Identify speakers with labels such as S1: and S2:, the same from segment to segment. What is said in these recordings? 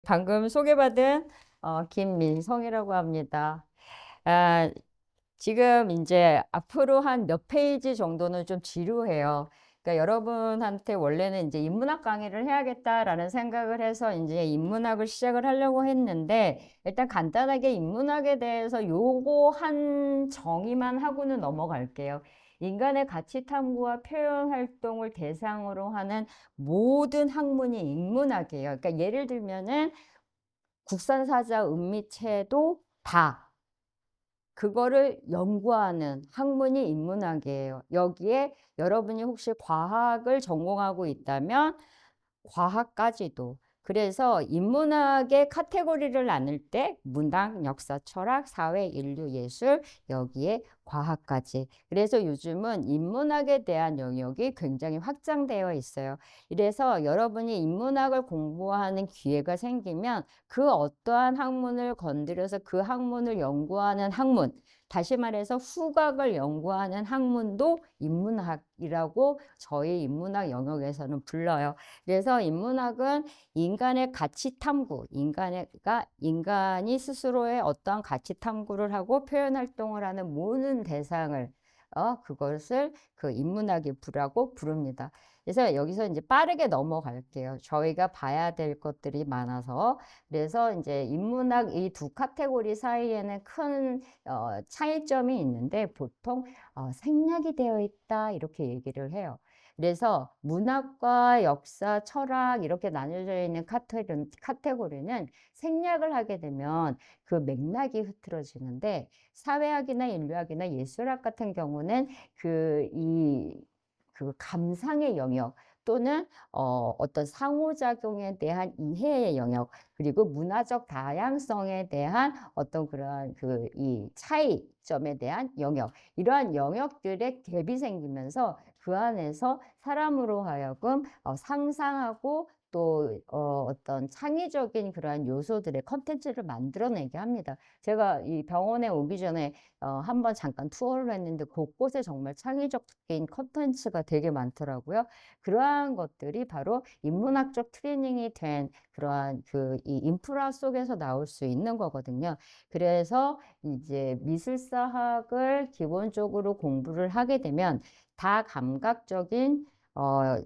S1: 방금 소개받은 김민성이라고 합니다. 아, 지금 이제 앞으로 한 몇 페이지 정도는 좀 지루해요. 그러니까 여러분한테 원래는 이제 인문학 강의를 해야겠다라는 생각을 해서 이제 인문학을 시작을 하려고 했는데 일단 간단하게 인문학에 대해서 요거 한 정의만 하고는 넘어갈게요. 인간의 가치 탐구와 표현 활동을 대상으로 하는 모든 학문이 인문학이에요. 그러니까 예를 들면은 국산사자 은미채도 다 그거를 연구하는 학문이 인문학이에요. 여기에 여러분이 혹시 과학을 전공하고 있다면 과학까지도. 그래서 인문학의 카테고리를 나눌 때 문학, 역사, 철학, 사회, 인류, 예술, 여기에 과학까지. 그래서 요즘은 인문학에 대한 영역이 굉장히 확장되어 있어요. 이래서 여러분이 인문학을 공부하는 기회가 생기면 그 어떠한 학문을 건드려서 그 학문을 연구하는 학문, 다시 말해서 후각을 연구하는 학문도 인문학이라고 저희 인문학 영역에서는 불러요. 그래서 인문학은 인간의 가치 탐구, 인간이 스스로의 어떠한 가치 탐구를 하고 표현 활동을 하는 모든 대상을 그것을 그 인문학이 부라고 부릅니다. 그래서 여기서 이제 빠르게 넘어갈게요. 저희가 봐야 될 것들이 많아서. 그래서 이제 인문학 이 두 카테고리 사이에는 큰 차이점이 있는데 보통 생략이 되어 있다 이렇게 얘기를 해요. 그래서 문학과 역사, 철학 이렇게 나뉘어져 있는 카테고리는 생략을 하게 되면 그 맥락이 흐트러지는데 사회학이나 인류학이나 예술학 같은 경우는 그 감상의 영역 또는 어떤 상호작용에 대한 이해의 영역 그리고 문화적 다양성에 대한 어떤 그러한 이 차이점에 대한 영역 이러한 영역들의 갭이 생기면서 그 안에서 사람으로 하여금 상상하고 또 어떤 창의적인 그러한 요소들의 컨텐츠를 만들어내게 합니다. 제가 이 병원에 오기 전에 한번 잠깐 투어를 했는데 곳곳에 정말 창의적인 컨텐츠가 되게 많더라고요. 그러한 것들이 바로 인문학적 트레이닝이 된 그러한 이 인프라 속에서 나올 수 있는 거거든요. 그래서 이제 미술사학을 기본적으로 공부를 하게 되면 다감각적인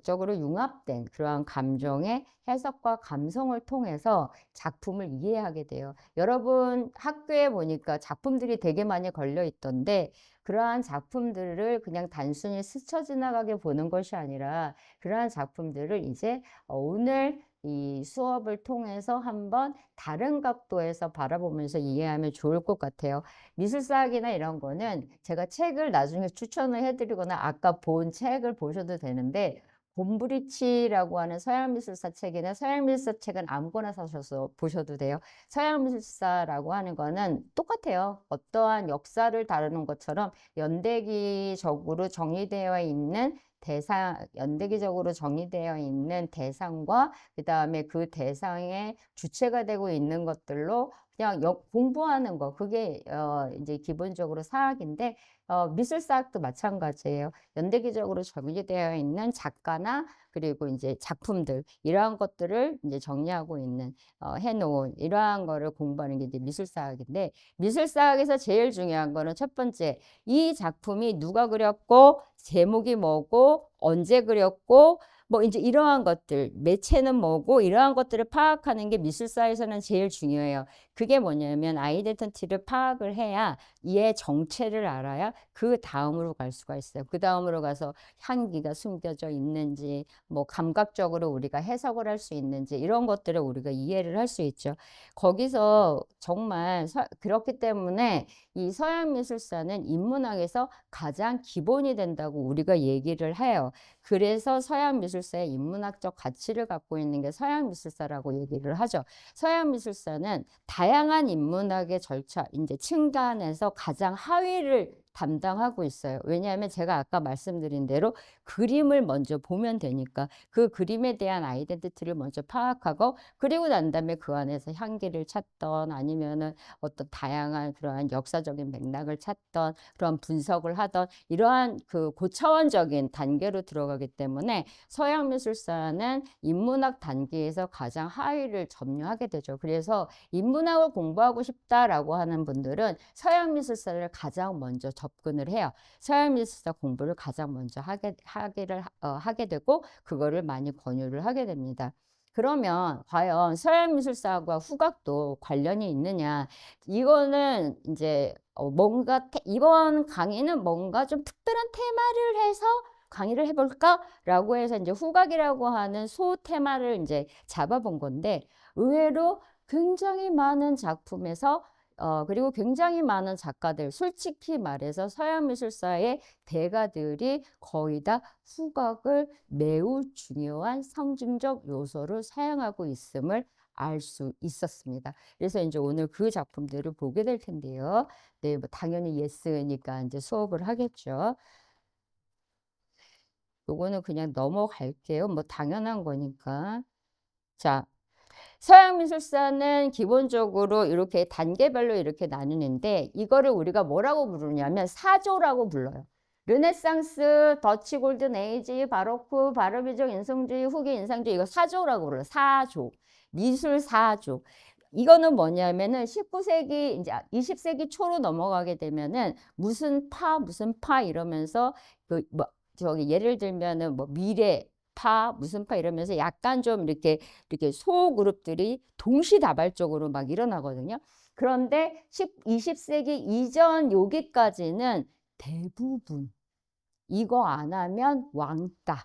S1: 적으로 융합된 그러한 감정의 해석과 감성을 통해서 작품을 이해하게 돼요. 여러분 학교에 보니까 작품들이 되게 많이 걸려 있던데 그러한 작품들을 그냥 단순히 스쳐 지나가게 보는 것이 아니라 그러한 작품들을 이제 오늘 이 수업을 통해서 한번 다른 각도에서 바라보면서 이해하면 좋을 것 같아요. 미술사학이나 이런 거는 제가 책을 나중에 추천을 해드리거나 아까 본 책을 보셔도 되는데 곰브리치라고 하는 서양미술사 책이나 서양미술사 책은 아무거나 사셔서 보셔도 돼요. 서양미술사라고 하는 거는 똑같아요. 어떠한 역사를 다루는 것처럼 연대기적으로 정의되어 있는 연대기적으로 정의되어 있는 대상과 그 다음에 그 대상의 주체가 되고 있는 것들로 그냥 공부하는 거 그게 이제 기본적으로 사학인데 미술사학도 마찬가지예요. 연대기적으로 정의되어 있는 작가나 그리고 이제 작품들 이러한 것들을 이제 정리하고 있는 해놓은 이러한 거를 공부하는 게 이제 미술사학인데 미술사학에서 제일 중요한 거는 첫 번째 이 작품이 누가 그렸고 제목이 뭐고 언제 그렸고 뭐 이제 이러한 것들 매체는 뭐고 이러한 것들을 파악하는 게 미술사에서는 제일 중요해요. 그게 뭐냐면 아이덴티티를 파악을 해야 이의 정체를 알아야 그 다음으로 갈 수가 있어요. 그 다음으로 가서 향기가 숨겨져 있는지 뭐 감각적으로 우리가 해석을 할 수 있는지 이런 것들을 우리가 이해를 할 수 있죠. 거기서 정말 그렇기 때문에 이 서양미술사는 인문학에서 가장 기본이 된다고 우리가 얘기를 해요. 그래서 서양미술사의 인문학적 가치를 갖고 있는 게 서양미술사라고 얘기를 하죠. 서양미술사는 다양한 인문학의 절차, 이제 층간에서 가장 하위를 담당하고 있어요. 왜냐하면 제가 아까 말씀드린 대로 그림을 먼저 보면 되니까 그 그림에 대한 아이덴티티를 먼저 파악하고 그리고 난 다음에 그 안에서 향기를 찾던 아니면은 어떤 다양한 그러한 역사적인 맥락을 찾던 그런 분석을 하던 이러한 그 고차원적인 단계로 들어가기 때문에 서양 미술사는 인문학 단계에서 가장 하위를 점유하게 되죠. 그래서 인문학을 공부하고 싶다라고 하는 분들은 서양 미술사를 가장 먼저 접근을 해요. 서양 미술사 공부를 가장 먼저 하게 되고 그거를 많이 권유를 하게 됩니다. 그러면 과연 서양 미술사와 후각도 관련이 있느냐? 이거는 이제 뭔가 이번 강의는 뭔가 좀 특별한 테마를 해서 강의를 해볼까라고 해서 이제 후각이라고 하는 소 테마를 이제 잡아본 건데 의외로 굉장히 많은 작품에서 그리고 굉장히 많은 작가들, 솔직히 말해서 서양 미술사의 대가들이 거의 다 후각을 매우 중요한 상징적 요소로 사용하고 있음을 알 수 있었습니다. 그래서 이제 오늘 그 작품들을 보게 될 텐데요. 네, 뭐 당연히 예스니까 이제 수업을 하겠죠. 요거는 그냥 넘어갈게요. 뭐 당연한 거니까. 자, 서양 미술사는 기본적으로 이렇게 단계별로 이렇게 나누는데 이거를 우리가 뭐라고 부르냐면 사조라고 불러요. 르네상스, 더치 골든 에이지, 바로크, 바르비적 인성주의, 후기 인상주의 이거 사조라고 불러요. 사조. 미술 사조. 이거는 뭐냐면은 19세기 이제 20세기 초로 넘어가게 되면은 무슨 파 이러면서 그 뭐 저기 예를 들면은 뭐 미래 파 무슨 파 이러면서 약간 좀 이렇게 소그룹들이 동시다발적으로 막 일어나거든요. 그런데 20세기 이전 여기까지는 대부분 이거 안 하면 왕따.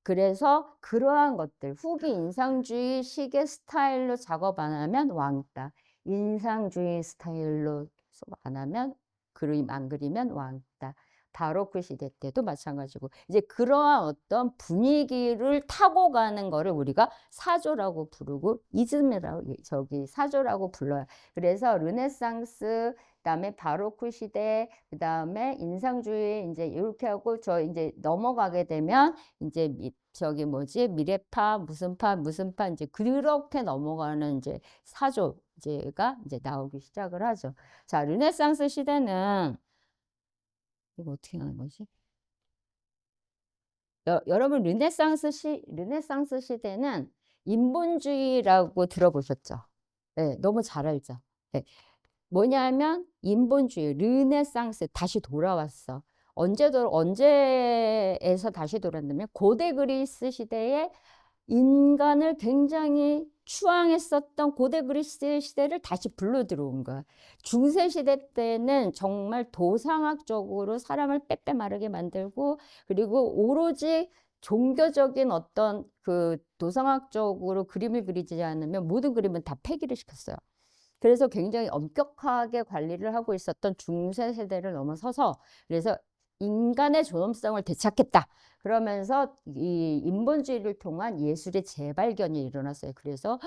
S1: 그래서 그러한 것들 후기 인상주의 식의 스타일로 작업 안 하면 왕따. 인상주의 스타일로 안 하면 그림 안 그리면 왕따. 바로크 시대 때도 마찬가지고 이제 그러한 어떤 분위기를 타고 가는 거를 우리가 사조라고 부르고 이즘이라고 저기 사조라고 불러요. 그래서 르네상스 그다음에 바로크 시대 그다음에 인상주의 이제 이렇게 하고 저 이제 넘어가게 되면 이제 저기 뭐지 미래파 무슨 파 이제 그렇게 넘어가는 이제 사조제가 이제 나오기 시작을 하죠. 자, 르네상스 시대는 이거 어떻게 하는 거지? 여러분 르네상스 시대는 인본주의라고 들어보셨죠? 네, 너무 잘 알죠. 네. 뭐냐면 인본주의, 르네상스 다시 돌아왔어. 언제에서 다시 돌아왔냐면 고대 그리스 시대에 인간을 굉장히 추앙했었던 고대 그리스 시대를 다시 불러 들어온 거야. 중세 시대 때는 정말 도상학적으로 사람을 빼빼 마르게 만들고 그리고 오로지 종교적인 어떤 그 도상학적으로 그림을 그리지 않으면 모든 그림은 다 폐기를 시켰어요. 그래서 굉장히 엄격하게 관리를 하고 있었던 중세 세대를 넘어서서 그래서 인간의 존엄성을 되찾겠다. 그러면서 이 인본주의를 통한 예술의 재발견이 일어났어요. 그래서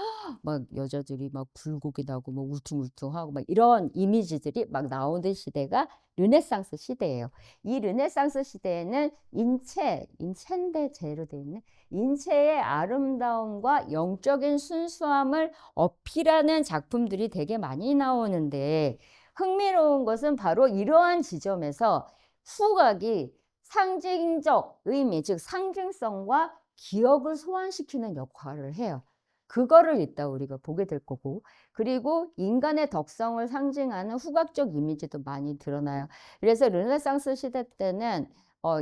S1: 막 여자들이 막 불고기 나고 뭐 울퉁불퉁하고 막 이런 이미지들이 막 나오는 시대가 르네상스 시대예요. 이 르네상스 시대에는 인체인데 제로 돼 있네. 인체의 아름다움과 영적인 순수함을 어필하는 작품들이 되게 많이 나오는데 흥미로운 것은 바로 이러한 지점에서 후각이 상징적 의미, 즉 상징성과 기억을 소환시키는 역할을 해요. 그거를 이따 우리가 보게 될 거고 그리고 인간의 덕성을 상징하는 후각적 이미지도 많이 드러나요. 그래서 르네상스 시대 때는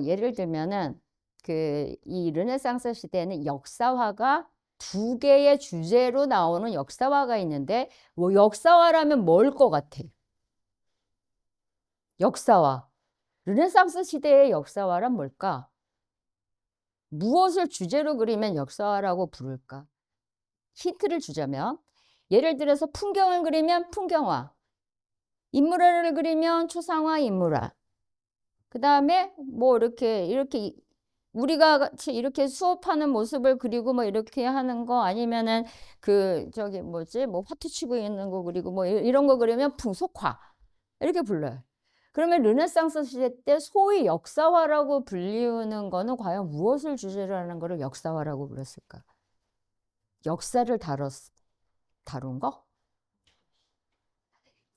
S1: 예를 들면은 이 르네상스 시대에는 역사화가 두 개의 주제로 나오는 역사화가 있는데 뭐 역사화라면 뭘 것 같아? 역사화. 르네상스 시대의 역사화란 뭘까? 무엇을 주제로 그리면 역사화라고 부를까? 힌트를 주자면 예를 들어서 풍경을 그리면 풍경화, 인물화를 그리면 초상화 인물화. 그 다음에 뭐 이렇게 우리가 같이 이렇게 수업하는 모습을 그리고 뭐 이렇게 하는 거 아니면은 그 저기 뭐지 뭐 화투 치고 있는 거 그리고 뭐 이런 거 그리면 풍속화 이렇게 불러요. 그러면 르네상스 시대 때 소위 역사화라고 불리우는 거는 과연 무엇을 주제로 하는 거를 역사화라고 불렀을까? 역사를 다룬 거?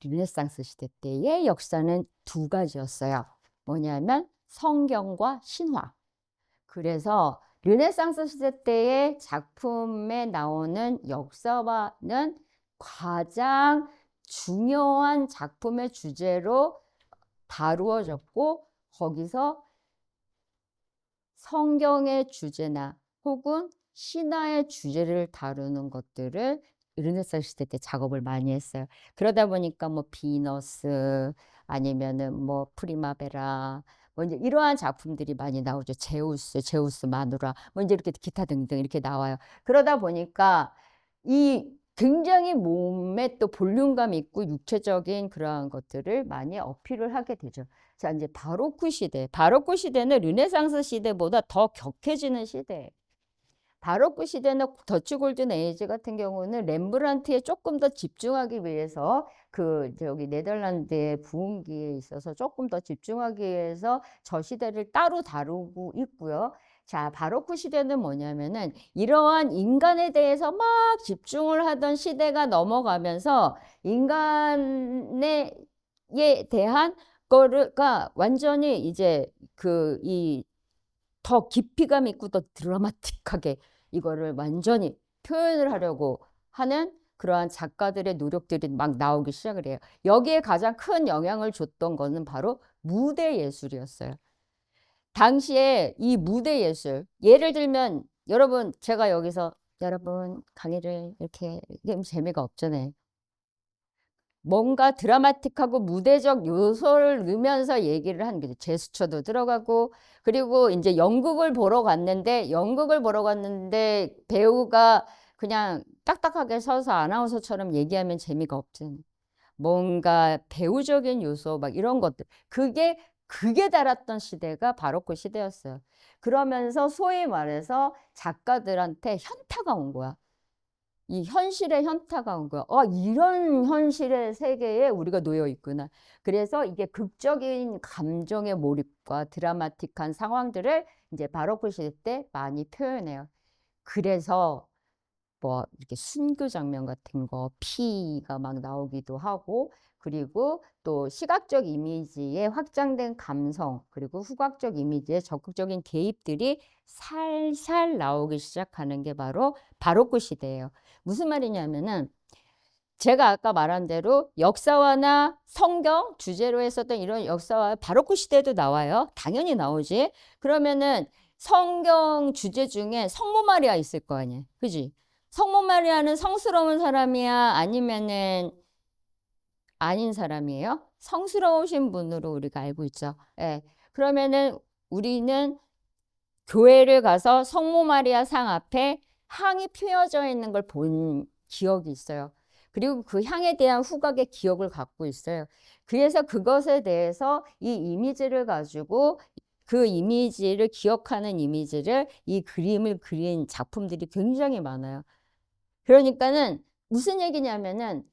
S1: 르네상스 시대 때의 역사는 두 가지였어요. 뭐냐면 성경과 신화. 그래서 르네상스 시대 때의 작품에 나오는 역사화는 가장 중요한 작품의 주제로 다루어졌고, 거기서 성경의 주제나 혹은 신화의 주제를 다루는 것들을 르네상스 시대 때 작업을 많이 했어요. 그러다 보니까 뭐 비너스 아니면은 뭐 프리마베라 뭐 이제 이러한 작품들이 많이 나오죠. 제우스 마누라 뭐 이제 이렇게 기타 등등 이렇게 나와요. 그러다 보니까 이 굉장히 몸에 또 볼륨감 있고 육체적인 그러한 것들을 많이 어필을 하게 되죠. 자, 이제 바로크 시대. 바로크 시대는 르네상스 시대보다 더 격해지는 시대예요. 바로크 시대는 더치 골든 에이지 같은 경우는 렘브란트에 조금 더 집중하기 위해서 그 저기 네덜란드의 부흥기에 있어서 조금 더 집중하기 위해서 저 시대를 따로 다루고 있고요. 자, 바로크 시대는 뭐냐면은 이러한 인간에 대해서 막 집중을 하던 시대가 넘어가면서 인간에 대한 거가 완전히 이제 더 깊이감 있고 더 드라마틱하게 이거를 완전히 표현을 하려고 하는 그러한 작가들의 노력들이 막 나오기 시작을 해요. 여기에 가장 큰 영향을 줬던 거는 바로 무대 예술이었어요. 당시에 이 무대 예술, 예를 들면 여러분 제가 여기서 여러분 강의를 이렇게 하면 재미가 없잖아요. 뭔가 드라마틱하고 무대적 요소를 넣으면서 얘기를 하는 거죠. 제스처도 들어가고, 그리고 이제 연극을 보러 갔는데 배우가 그냥 딱딱하게 서서 아나운서처럼 얘기하면 재미가 없잖아요. 뭔가 배우적인 요소 막 이런 것들, 그게 달았던 시대가 바로크 시대였어요. 그러면서 소위 말해서 작가들한테 현타가 온 거야. 이 현실의 현타가 온 거야. 이런 현실의 세계에 우리가 놓여 있구나. 그래서 이게 극적인 감정의 몰입과 드라마틱한 상황들을 이제 바로크 시대 때 많이 표현해요. 그래서 뭐 이렇게 순교 장면 같은 거, 피가 막 나오기도 하고, 그리고 또 시각적 이미지의 확장된 감성, 그리고 후각적 이미지의 적극적인 개입들이 살살 나오기 시작하는 게 바로 바로크 시대예요. 무슨 말이냐면은 제가 아까 말한 대로 역사화나 성경 주제로 했었던 이런 역사화 바로크 시대도 나와요. 당연히 나오지. 그러면은 성경 주제 중에 성모 마리아 있을 거 아니에요. 그지? 성모 마리아는 성스러운 사람이야? 아니면은 아닌 사람이에요? 성스러우신 분으로 우리가 알고 있죠. 예. 그러면은 우리는 교회를 가서 성모 마리아 상 앞에 향이 피어져 있는 걸 본 기억이 있어요. 그리고 그 향에 대한 후각의 기억을 갖고 있어요. 그래서 그것에 대해서 이 이미지를 가지고 그 이미지를 기억하는 이미지를 이 그림을 그린 작품들이 굉장히 많아요. 그러니까는 무슨 얘기냐면은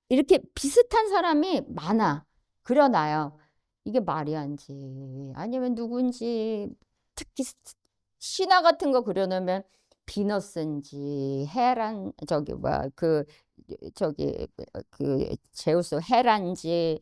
S1: 이렇게 비슷한 사람이 많아. 그려놔요. 이게 마리아인지 아니면 누군지 특히 신화 같은 거 그려놓으면 비너스인지 헤란 저기 뭐야 저기 그 제우스 헤란지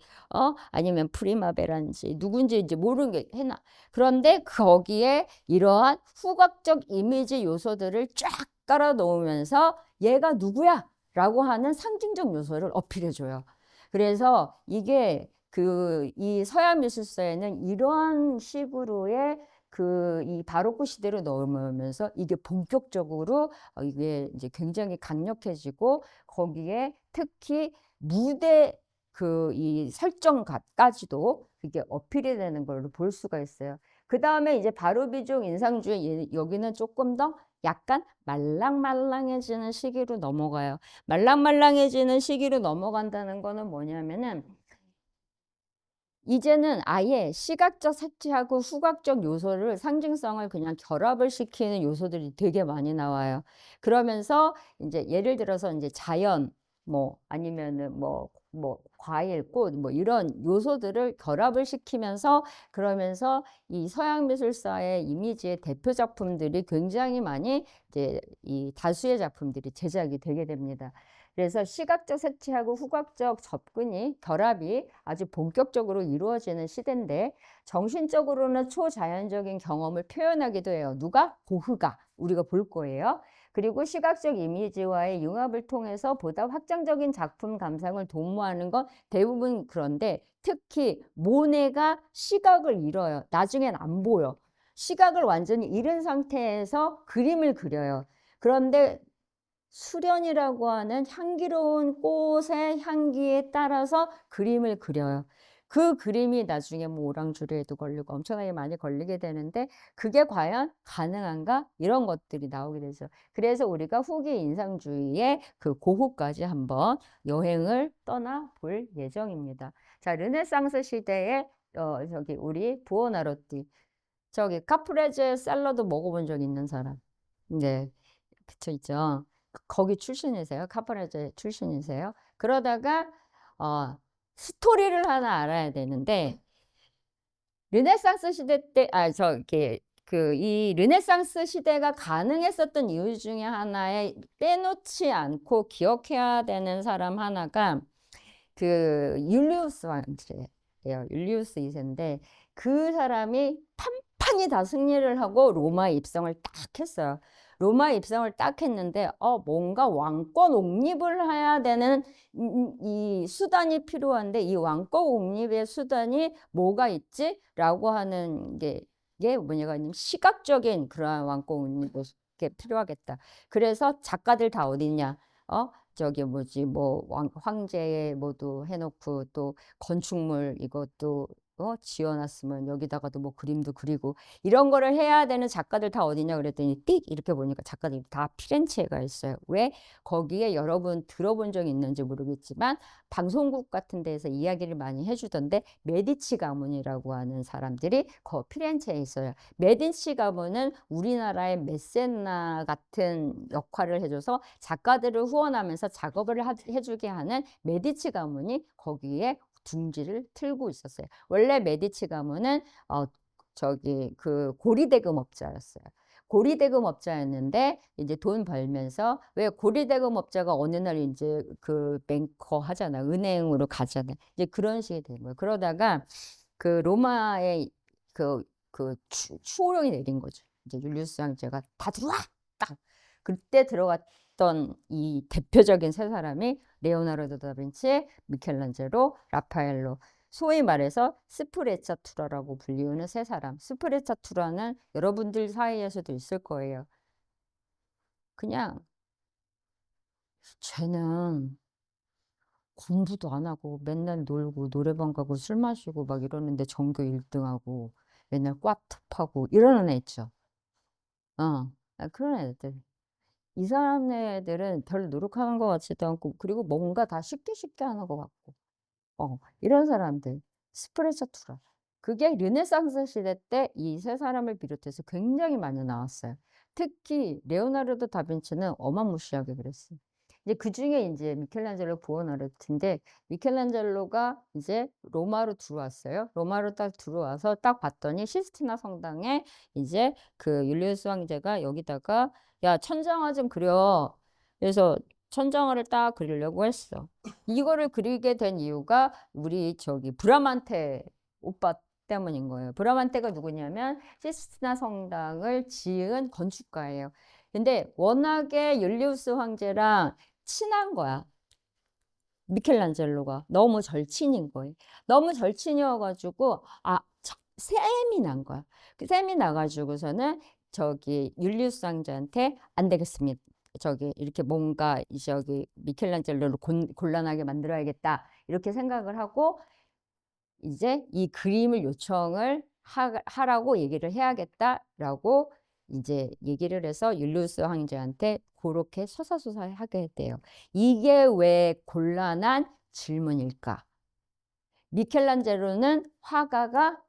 S1: 아니면 프리마베란지 누군지 이제 모르는 게 해놔. 그런데 거기에 이러한 후각적 이미지 요소들을 쫙 깔아 놓으면서 얘가 누구야? 라고 하는 상징적 요소를 어필해줘요. 그래서 이게 이 서양 미술사에는 이러한 식으로의 이 바로크 시대로 넘어오면서 이게 본격적으로 이게 이제 굉장히 강력해지고 거기에 특히 무대 이 설정까지도 이게 어필이 되는 걸로 볼 수가 있어요. 그 다음에 이제 바로비중 인상주의 여기는 조금 더 약간 말랑말랑해지는 시기로 넘어가요. 말랑말랑해지는 시기로 넘어간다는 거는 뭐냐면은 이제는 아예 시각적 색채하고 후각적 요소를 상징성을 그냥 결합을 시키는 요소들이 되게 많이 나와요. 그러면서 이제 예를 들어서 이제 자연 뭐 아니면은 뭐 과일, 꽃 뭐 이런 요소들을 결합을 시키면서 그러면서 이 서양 미술사의 이미지의 대표 작품들이 굉장히 많이 이제 이 다수의 작품들이 제작이 되게 됩니다. 그래서 시각적 색채하고 후각적 접근이 결합이 아주 본격적으로 이루어지는 시대인데 정신적으로는 초자연적인 경험을 표현하기도 해요. 누가? 고흐가. 우리가 볼 거예요. 그리고 시각적 이미지와의 융합을 통해서 보다 확장적인 작품 감상을 도모하는 건 대부분 그런데 특히 모네가 시각을 잃어요. 나중엔 안 보여. 시각을 완전히 잃은 상태에서 그림을 그려요. 그런데 수련이라고 하는 향기로운 꽃의 향기에 따라서 그림을 그려요. 그 그림이 나중에 뭐 오랑주리에도 걸리고 엄청나게 많이 걸리게 되는데 그게 과연 가능한가? 이런 것들이 나오게 되죠. 그래서 우리가 후기 인상주의의 그 고흐까지 한번 여행을 떠나 볼 예정입니다. 자, 르네상스 시대에 저기 우리 부오나로티 저기 카프레제 샐러드 먹어본 적 있는 사람. 네. 그쵸, 있죠. 거기 출신이세요? 카프레제 출신이세요? 그러다가 스토리를 하나 알아야 되는데 르네상스 시대 때 저기 이 르네상스 시대가 가능했었던 이유 중에 하나에 빼놓지 않고 기억해야 되는 사람 하나가 그 율리우스 왕제예요. 율리우스 2세인데 그 사람이 판판이 다 승리를 하고 로마에 입성을 딱 했어요. 로마에 입성을 딱 했는데 뭔가 왕권 옹립을 해야 되는 이 수단이 필요한데 이 왕권 옹립의 수단이 뭐가 있지? 라고 하는 게 뭐냐가 아니면 시각적인 그러한 왕권 옹립이 필요하겠다. 그래서 작가들 다 어딨냐? 저기 뭐지 뭐 황제의 모두 해놓고 또 건축물 이것도 지어놨으면 여기다가도 뭐 그림도 그리고 이런 거를 해야 되는 작가들 다 어디냐 그랬더니 띡 이렇게 보니까 작가들이 다 피렌체에 가 있어요. 왜? 거기에 여러분 들어본 적 있는지 모르겠지만 방송국 같은 데에서 이야기를 많이 해주던데 메디치 가문이라고 하는 사람들이 피렌체에 있어요. 메디치 가문은 우리나라의 메세나 같은 역할을 해줘서 작가들을 후원하면서 작업을 해주게 하는 메디치 가문이 거기에 둥지를 틀고 있었어요. 원래 메디치 가문은 저기 그 고리대금업자였어요. 고리대금업자였는데 이제 돈 벌면서 왜 고리대금업자가 어느 날 이제 그 뱅커 하잖아. 은행으로 가잖아. 이제 그런 식이 된 거예요. 그러다가 그 로마의 추호령이 내린 거죠. 이제 율리우스 황제가 다 들어와! 딱! 그때 들어갔던 이 대표적인 세 사람이 레오나르도 다빈치, 미켈란젤로, 라파엘로. 소위 말해서 스프레차투라라고 불리우는 세 사람. 스프레차투라는 여러분들 사이에서도 있을 거예요. 그냥 쟤는 공부도 안 하고 맨날 놀고 노래방 가고 술 마시고 막 이러는데 전교 1등하고 맨날 꽈톱하고 이러는 애 있죠. 그런 애들. 이 사람 애들은 별 노력하는 것 같지도 않고 그리고 뭔가 다 쉽게 쉽게 하는 것 같고 이런 사람들 스프레차투라 그게 르네상스 시대 때 이 세 사람을 비롯해서 굉장히 많이 나왔어요. 특히 레오나르도 다빈치는 어마무시하게 그랬어요. 이제 그중에 이제 미켈란젤로 부오나르티인데 미켈란젤로가 이제 로마로 들어왔어요. 로마로 딱 들어와서 딱 봤더니 시스티나 성당에 이제 그 율리우스 황제가 여기다가 야 천장화 좀 그려. 그래서 천장화를 딱 그리려고 했어. 이거를 그리게 된 이유가 우리 저기 브라만테 오빠 때문인 거예요. 브라만테가 누구냐면 시스티나 성당을 지은 건축가예요. 근데 워낙에 율리우스 황제랑 친한 거야. 미켈란젤로가 너무 절친인 거예요. 너무 절친이어가지고 셈이 난 거야. 그 셈이 나가지고서는 저기 율리우스 황제한테 안 되겠습니다. 저기 이렇게 뭔가 저기 미켈란젤로를 곤란하게 만들어야겠다 이렇게 생각을 하고 이제 이 그림을 요청을 하라고 얘기를 해야겠다라고 이제 얘기를 해서 율리우스 황제한테 그렇게 서사소사하게 돼요. 이게 왜 곤란한 질문일까? 미켈란젤로는 화가가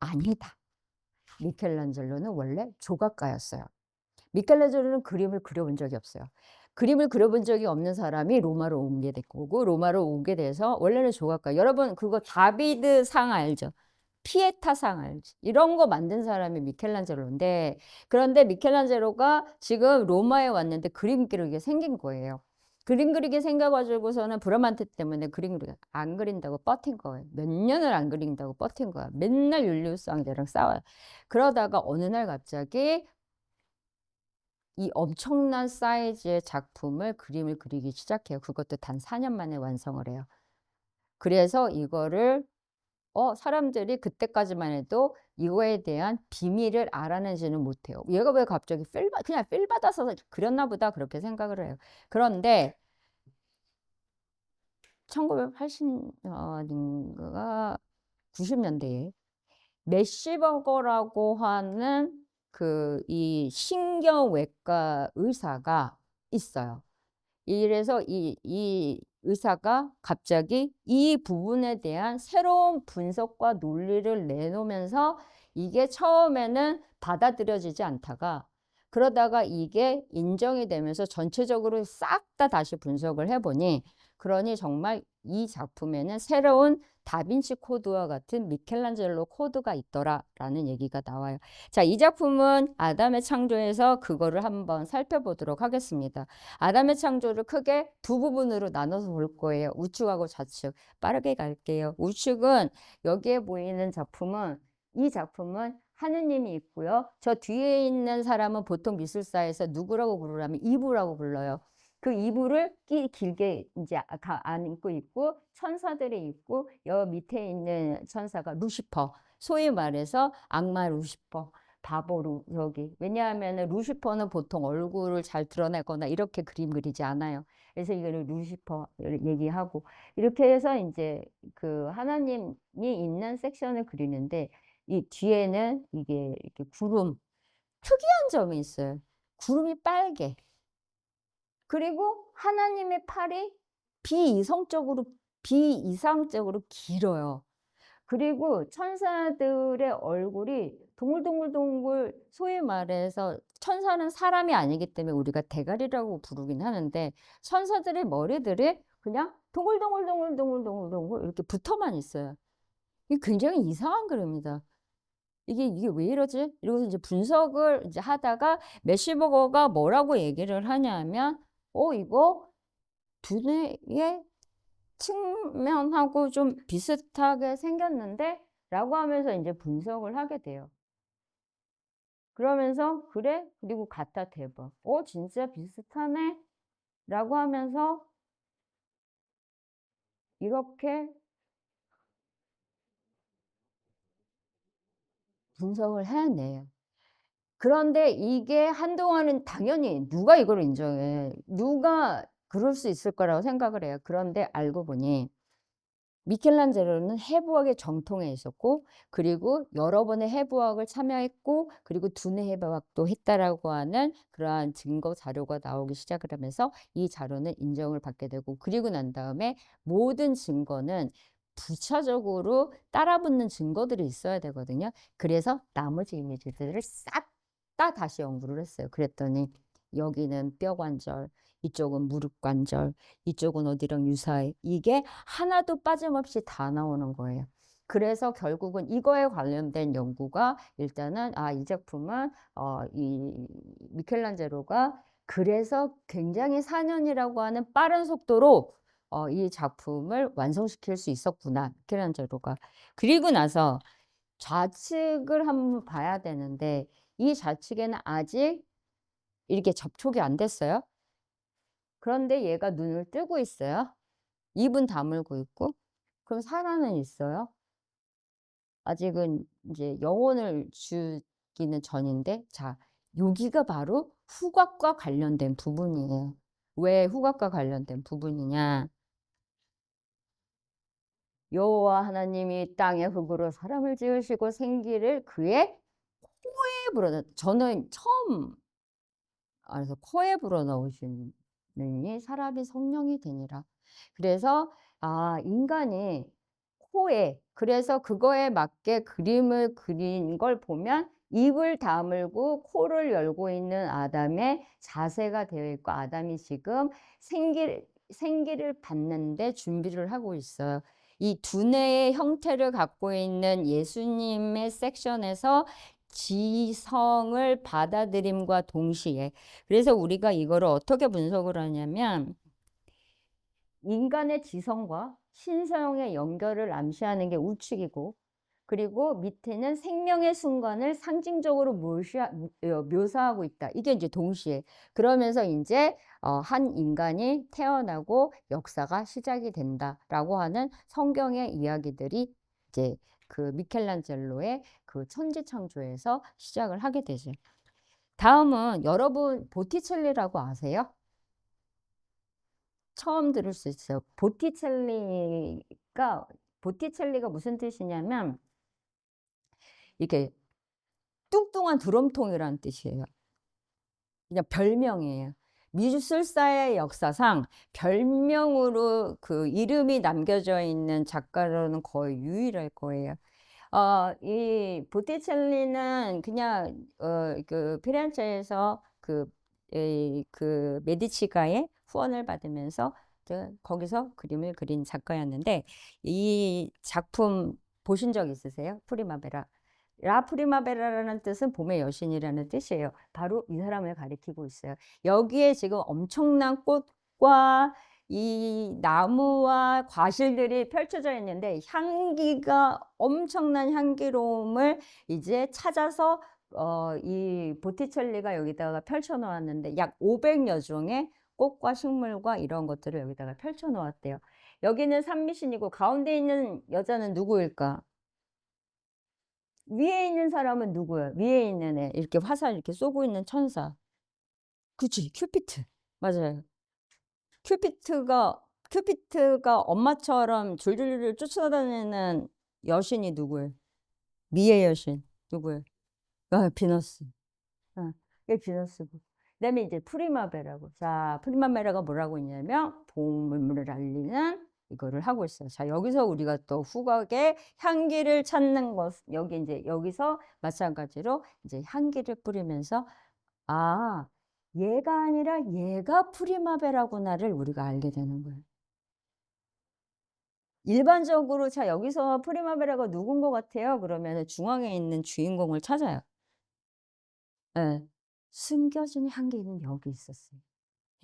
S1: 아니다. 미켈란젤로는 원래 조각가였어요. 미켈란젤로는 그림을 그려본 적이 없어요. 그림을 그려본 적이 없는 사람이 로마로 오게 된 거고 로마로 오게 돼서 원래는 조각가 여러분 그거 다비드 상 알죠? 피에타 상 알지? 이런 거 만든 사람이 미켈란젤로인데 그런데 미켈란젤로가 지금 로마에 왔는데 그림 그리게 생긴 거예요. 그림 그리게 생겨 가지고서는 브라만테 때문에 그림 그리게 안 그린다고 버틴 거예요. 몇 년을 안 그린다고 버틴 거야. 맨날 율리우스 황제랑 싸워요. 그러다가 어느 날 갑자기 이 엄청난 사이즈의 작품을 그림을 그리기 시작해요. 그것도 단 4년 만에 완성을 해요. 그래서 이거를 사람들이 그때까지만 해도 이거에 대한 비밀을 알아내지는 못해요. 얘가 왜 갑자기 그냥 필 받아서 그렸나 보다 그렇게 생각을 해요. 그런데 1980년인가 90년대에 메시버거라고 하는 이 신경외과 의사가 있어요. 이래서 이 의사가 갑자기 이 부분에 대한 새로운 분석과 논리를 내놓으면서 이게 처음에는 받아들여지지 않다가 그러다가 이게 인정이 되면서 전체적으로 싹 다 다시 분석을 해보니 그러니 정말 이 작품에는 새로운 다빈치 코드와 같은 미켈란젤로 코드가 있더라라는 얘기가 나와요. 자, 이 작품은 아담의 창조에서 그거를 한번 살펴보도록 하겠습니다. 아담의 창조를 크게 두 부분으로 나눠서 볼 거예요. 우측하고 좌측. 빠르게 갈게요. 우측은 여기에 보이는 작품은 이 작품은 하느님이 있고요. 저 뒤에 있는 사람은 보통 미술사에서 누구라고 부르냐면 이브라고 불러요. 그 이불을 길게 이제 안고 있고 천사들이 있고 여 밑에 있는 천사가 루시퍼 소위 말해서 악마 루시퍼 바보 여기 왜냐하면 루시퍼는 보통 얼굴을 잘 드러내거나 이렇게 그림 그리지 않아요. 그래서 이거를 루시퍼 얘기하고 이렇게 해서 이제 그 하나님이 있는 섹션을 그리는데 이 뒤에는 이게 이렇게 구름 특이한 점이 있어요. 구름이 빨개. 그리고 하나님의 팔이 비이성적으로 비이상적으로 길어요. 그리고 천사들의 얼굴이 동글동글동글 소위 말해서 천사는 사람이 아니기 때문에 우리가 대가리라고 부르긴 하는데 천사들의 머리들이 그냥 동글동글동글동글동글 이렇게 붙어만 있어요. 이게 굉장히 이상한 그림이다. 이게 왜 이러지? 이러고서 이제 분석을 이제 하다가 메시버거가 뭐라고 얘기를 하냐면 이거 두뇌의 측면하고 좀 비슷하게 생겼는데 라고 하면서 이제 분석을 하게 돼요. 그러면서 그래? 그리고 갖다 대봐. 진짜 비슷하네? 라고 하면서 이렇게 분석을 해내요. 그런데 이게 한동안은 당연히 누가 이걸 인정해. 누가 그럴 수 있을 거라고 생각을 해요. 그런데 알고 보니 미켈란젤로는 해부학의 정통에 있었고 그리고 여러 번의 해부학을 참여했고 그리고 두뇌 해부학도 했다라고 하는 그러한 증거 자료가 나오기 시작을 하면서 이 자료는 인정을 받게 되고 그리고 난 다음에 모든 증거는 부차적으로 따라붙는 증거들이 있어야 되거든요. 그래서 나머지 이미지들을 싹 다 다시 연구를 했어요. 그랬더니 여기는 뼈 관절, 이쪽은 무릎 관절, 이쪽은 어디랑 유사해. 이게 하나도 빠짐없이 다 나오는 거예요. 그래서 결국은 이거에 관련된 연구가 일단은 이 작품은 이 미켈란젤로가 그래서 굉장히 4년이라고 하는 빠른 속도로 이 작품을 완성시킬 수 있었구나. 미켈란젤로가. 그리고 나서 좌측을 한번 봐야 되는데 이 좌측에는 아직 이렇게 접촉이 안 됐어요. 그런데 얘가 눈을 뜨고 있어요. 입은 다물고 있고. 그럼 살아는 있어요. 아직은 이제 영혼을 주기는 전인데 자, 여기가 바로 후각과 관련된 부분이에요. 왜 후각과 관련된 부분이냐? 여호와 하나님이 땅의 흙으로 사람을 지으시고 생기를 그의 코에 불어넣 저는 처음 그래서 코에 불어넣으시니 사람이 성령이 되니라. 그래서 인간이 코에 그래서 그거에 맞게 그림을 그린 걸 보면 입을 다물고 코를 열고 있는 아담의 자세가 되어 있고 아담이 지금 생기를 받는데 준비를 하고 있어요. 이 두뇌의 형태를 갖고 있는 예수님의 섹션에서 지성을 받아들임과 동시에 그래서 우리가 이거를 어떻게 분석을 하냐면 인간의 지성과 신성의 연결을 암시하는 게 우측이고 그리고 밑에는 생명의 순간을 상징적으로 묘사하고 있다. 이게 이제 동시에. 그러면서 이제 한 인간이 태어나고 역사가 시작이 된다라고 하는 성경의 이야기들이 이제 그 미켈란젤로의 그 천지창조에서 시작을 하게 되죠. 다음은 여러분 보티첼리라고 아세요? 처음 들을 수 있어요. 보티첼리가 무슨 뜻이냐면 이게 뚱뚱한 드럼통이라는 뜻이에요. 그냥 별명이에요. 미술사의 역사상 별명으로 그 이름이 남겨져 있는 작가로는 거의 유일할 거예요. 이 보티첼리는 그냥 그 피렌체에서 그 메디치가의 후원을 받으면서 거기서 그림을 그린 작가였는데 이 작품 보신 적 있으세요? 프리마베라. 라 프리마베라라는 뜻은 봄의 여신이라는 뜻이에요. 바로 이 사람을 가리키고 있어요. 여기에 지금 엄청난 꽃과 이 나무와 과실들이 펼쳐져 있는데 향기가 엄청난 향기로움을 이제 찾아서 이 보티첼리가 여기다가 펼쳐 놓았는데 약 500여 종의 꽃과 식물과 이런 것들을 여기다가 펼쳐 놓았대요. 여기는 산미신이고 가운데 있는 여자는 누구일까? 위에 있는 사람은 누구야? 위에 있는 애. 이렇게 화살 이렇게 쏘고 있는 천사. 그치, 큐피트. 맞아요. 큐피트가 엄마처럼 줄줄줄 쫓아다니는 여신이 누구예요? 미의 여신. 누구예요? 아, 비너스. 아, 이게 비너스고. 그다음에 이제 프리마베라고. 자, 프리마베라가 뭐라고 있냐면 봄물을 알리는 이거를 하고 있어요. 자, 여기서 우리가 또 후각의 향기를 찾는 것, 여기 이제 여기서 마찬가지로 이제 향기를 뿌리면서 아, 얘가 아니라 얘가 프리마베라구나를 우리가 알게 되는 거예요. 일반적으로 자, 여기서 프리마베라가 누군 것 같아요? 그러면 중앙에 있는 주인공을 찾아요. 예. 숨겨진 향기는 여기 있었어요.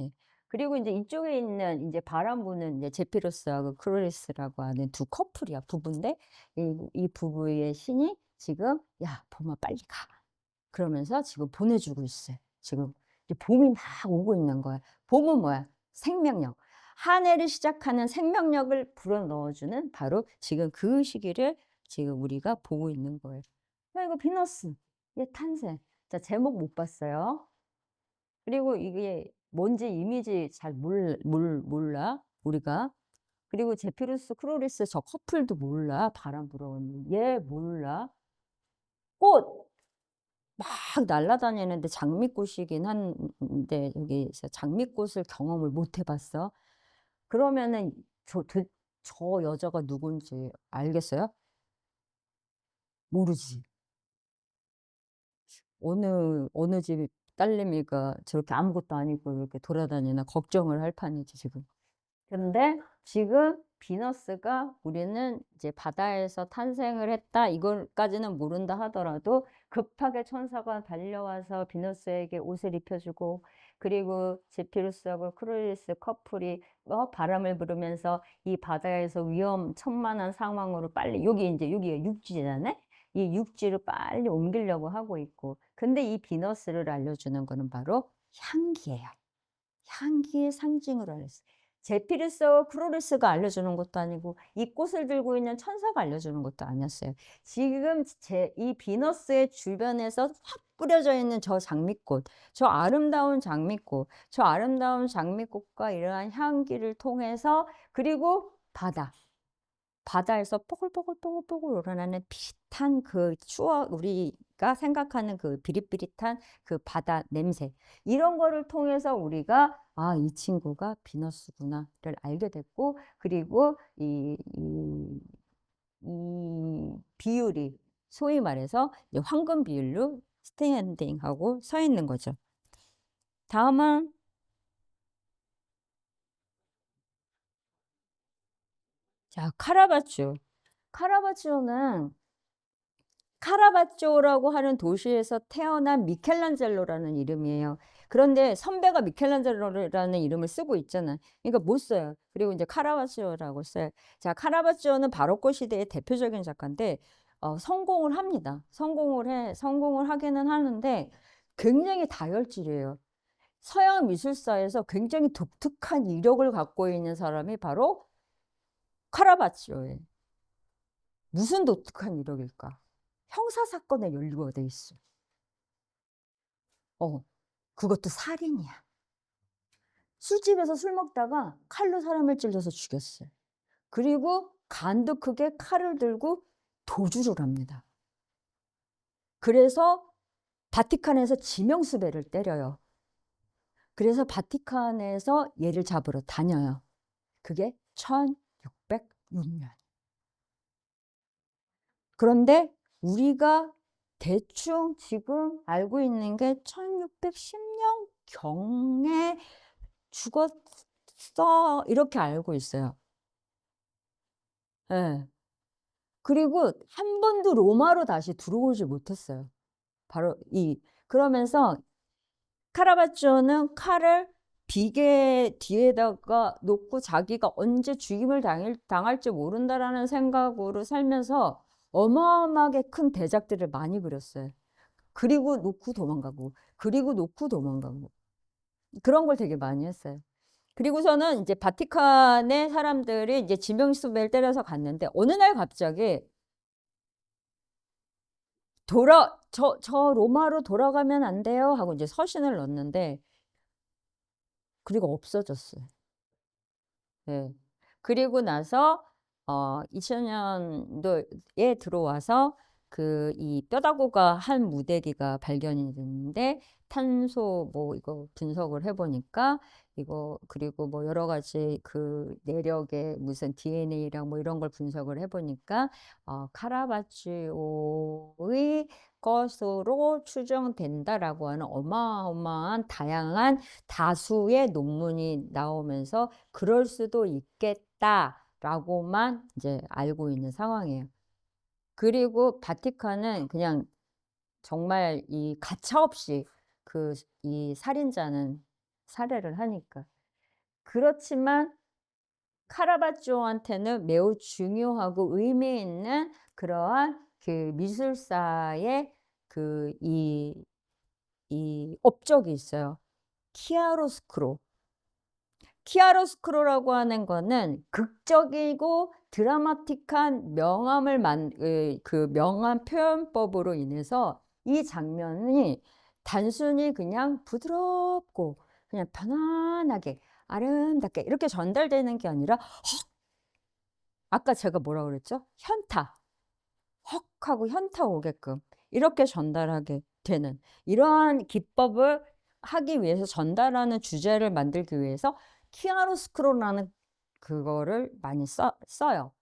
S1: 예. 그리고 인제 이쪽에 있는 인제 바람 부는 인제 제피루스하고 크로리스라고 하는 두 커플이야. 부부인데 이 부부의 신이 지금 "야 봄아 빨리 가." 그러면서 지금 보내 주고 있어요. 지금 이제 봄이 막 오고 있는 거야. 봄은 뭐야? 생명력. 한 해를 시작하는 생명력을 불어넣어 주는 바로 지금 그 시기를 지금 우리가 보고 있는 거예요. 야 이거 비너스. 얘 탄생. 자 제목 못 봤어요. 그리고 이게 뭔지 이미지 잘 몰라 우리가. 그리고 제피루스 크로리스 저 커플도 몰라. 바람 불어오는 얘 몰라. 꽃 막 날아다니는데 장미꽃이긴 한데 여기서 장미꽃을 경험을 못 해 봤어. 그러면은 저 여자가 누군지 알겠어요? 모르지. 어느 집 딸내미가 저렇게 아무것도 아니고 이렇게 돌아다니나 걱정을 할 판이지 지금. 근데 지금 비너스가 우리는 이제 바다에서 탄생을 했다 이걸까지는 모른다 하더라도 급하게 천사가 달려와서 비너스에게 옷을 입혀주고 그리고 제피루스하고 크로리스 커플이 바람을 부르면서 이 바다에서 위험천만한 상황으로 빨리 여기 이제 여기가 육지잖아요. 이 육지로 빨리 옮기려고 하고 있고 근데 이 비너스를 알려주는 거는 바로 향기예요. 향기의 상징으로 알렸어요. 제피루스와 크로리스가 알려주는 것도 아니고 이 꽃을 들고 있는 천사가 알려주는 것도 아니었어요. 지금 이 비너스의 주변에서 확 뿌려져 있는 저 장미꽃, 저 아름다운 장미꽃, 저 아름다운 장미꽃과 이러한 향기를 통해서 그리고 바다에서 뽀글뽀글뽀글뽀글 우러나는 비릿한 그 추억 우리가 생각하는 그 비릿비릿한 그 바다 냄새 이런 거를 통해서 우리가 '아 이 친구가 비너스구나.'를 알게 됐고 그리고 이 비율이 소위 말해서 이제 황금 비율로 스탠딩하고 서 있는 거죠. 다음은 자 카라바초. 카라바초는 카라바초라고 하는 도시에서 태어난 미켈란젤로라는 이름이에요. 그런데 선배가 미켈란젤로라는 이름을 쓰고 있잖아. 그러니까 못 써요. 그리고 인제 카라바초라고 써요. 자 카라바초는 바로크 시대의 대표적인 작가인데 성공을 합니다. 성공을 하기는 하는데 굉장히 다혈질이에요. 서양 미술사에서 굉장히 독특한 이력을 갖고 있는 사람이 바로 카라바초예요. 무슨 독특한 이력일까? 형사 사건에 연루가 돼 있어. 그것도 살인이야. 술집에서 술 먹다가 칼로 사람을 찔러서 죽였어요. 그리고 간도 크게 칼을 들고 도주를 합니다. 그래서 바티칸에서 지명수배를 때려요. 그래서 바티칸에서 얘를 잡으러 다녀요. 그게 1606년. 그런데 우리가 대충 지금 알고 있는 게 1610년 경에 죽었어 이렇게 알고 있어요. 예. 그리고 한 번도 로마로 다시 들어오지 못했어요. 바로 그러면서 카라바초는 칼을 비계 뒤에다가 놓고 자기가 언제 죽임을 당할지 모른다라는 생각으로 살면서 어마어마하게 큰 대작들을 많이 그렸어요. 그리고 놓고 도망가고 그리고 놓고 도망가고 그런 걸 되게 많이 했어요. 그리고서는 인제 바티칸의 사람들이 이제 지명수배를 때려서 갔는데 어느 날 갑자기 "저 로마로 돌아가면 안 돼요." 하고 인제 서신을 넣었는데 그리고 없어졌어요. 예. 그리고 나서 2000 년도에 들어와서 이 뼈다구가 한 무대기가 발견이 됐는데 탄소 뭐 이거 분석을 해 보니까 이거 그리고 뭐 여러 가지 그 내력의 무슨 DNA랑 뭐 이런 걸 분석을 해 보니까 카라바치오의 것으로 추정된다라고 하는 어마어마한 다양한 다수의 논문이 나오면서 '그럴 수도 있겠다.'라고만 이제 알고 있는 상황이에요. 그리고 바티칸은 그냥 정말 이 가차없이 이 살인자는 살해를 하니까. 그렇지만 카라바초한테는 매우 중요하고 의미 있는 그러한 그 미술사의 이 업적이 있어요. 키아로스크로. 키아로스크로라고 하는 거는 극적이고 드라마틱한 그 명암 표현법으로 인해서 이 장면이 단순히 그냥 부드럽고 그냥 편안하게 아름답게 이렇게 전달되는 게 아니라 아까 제가 뭐라 그랬죠? 현타. 헉 하고 현타 오게끔 이렇게 전달하게 되는 이러한 기법을 하기 위해서 전달하는 주제를 만들기 위해서 키아로스크로라는 그거를 많이 써요.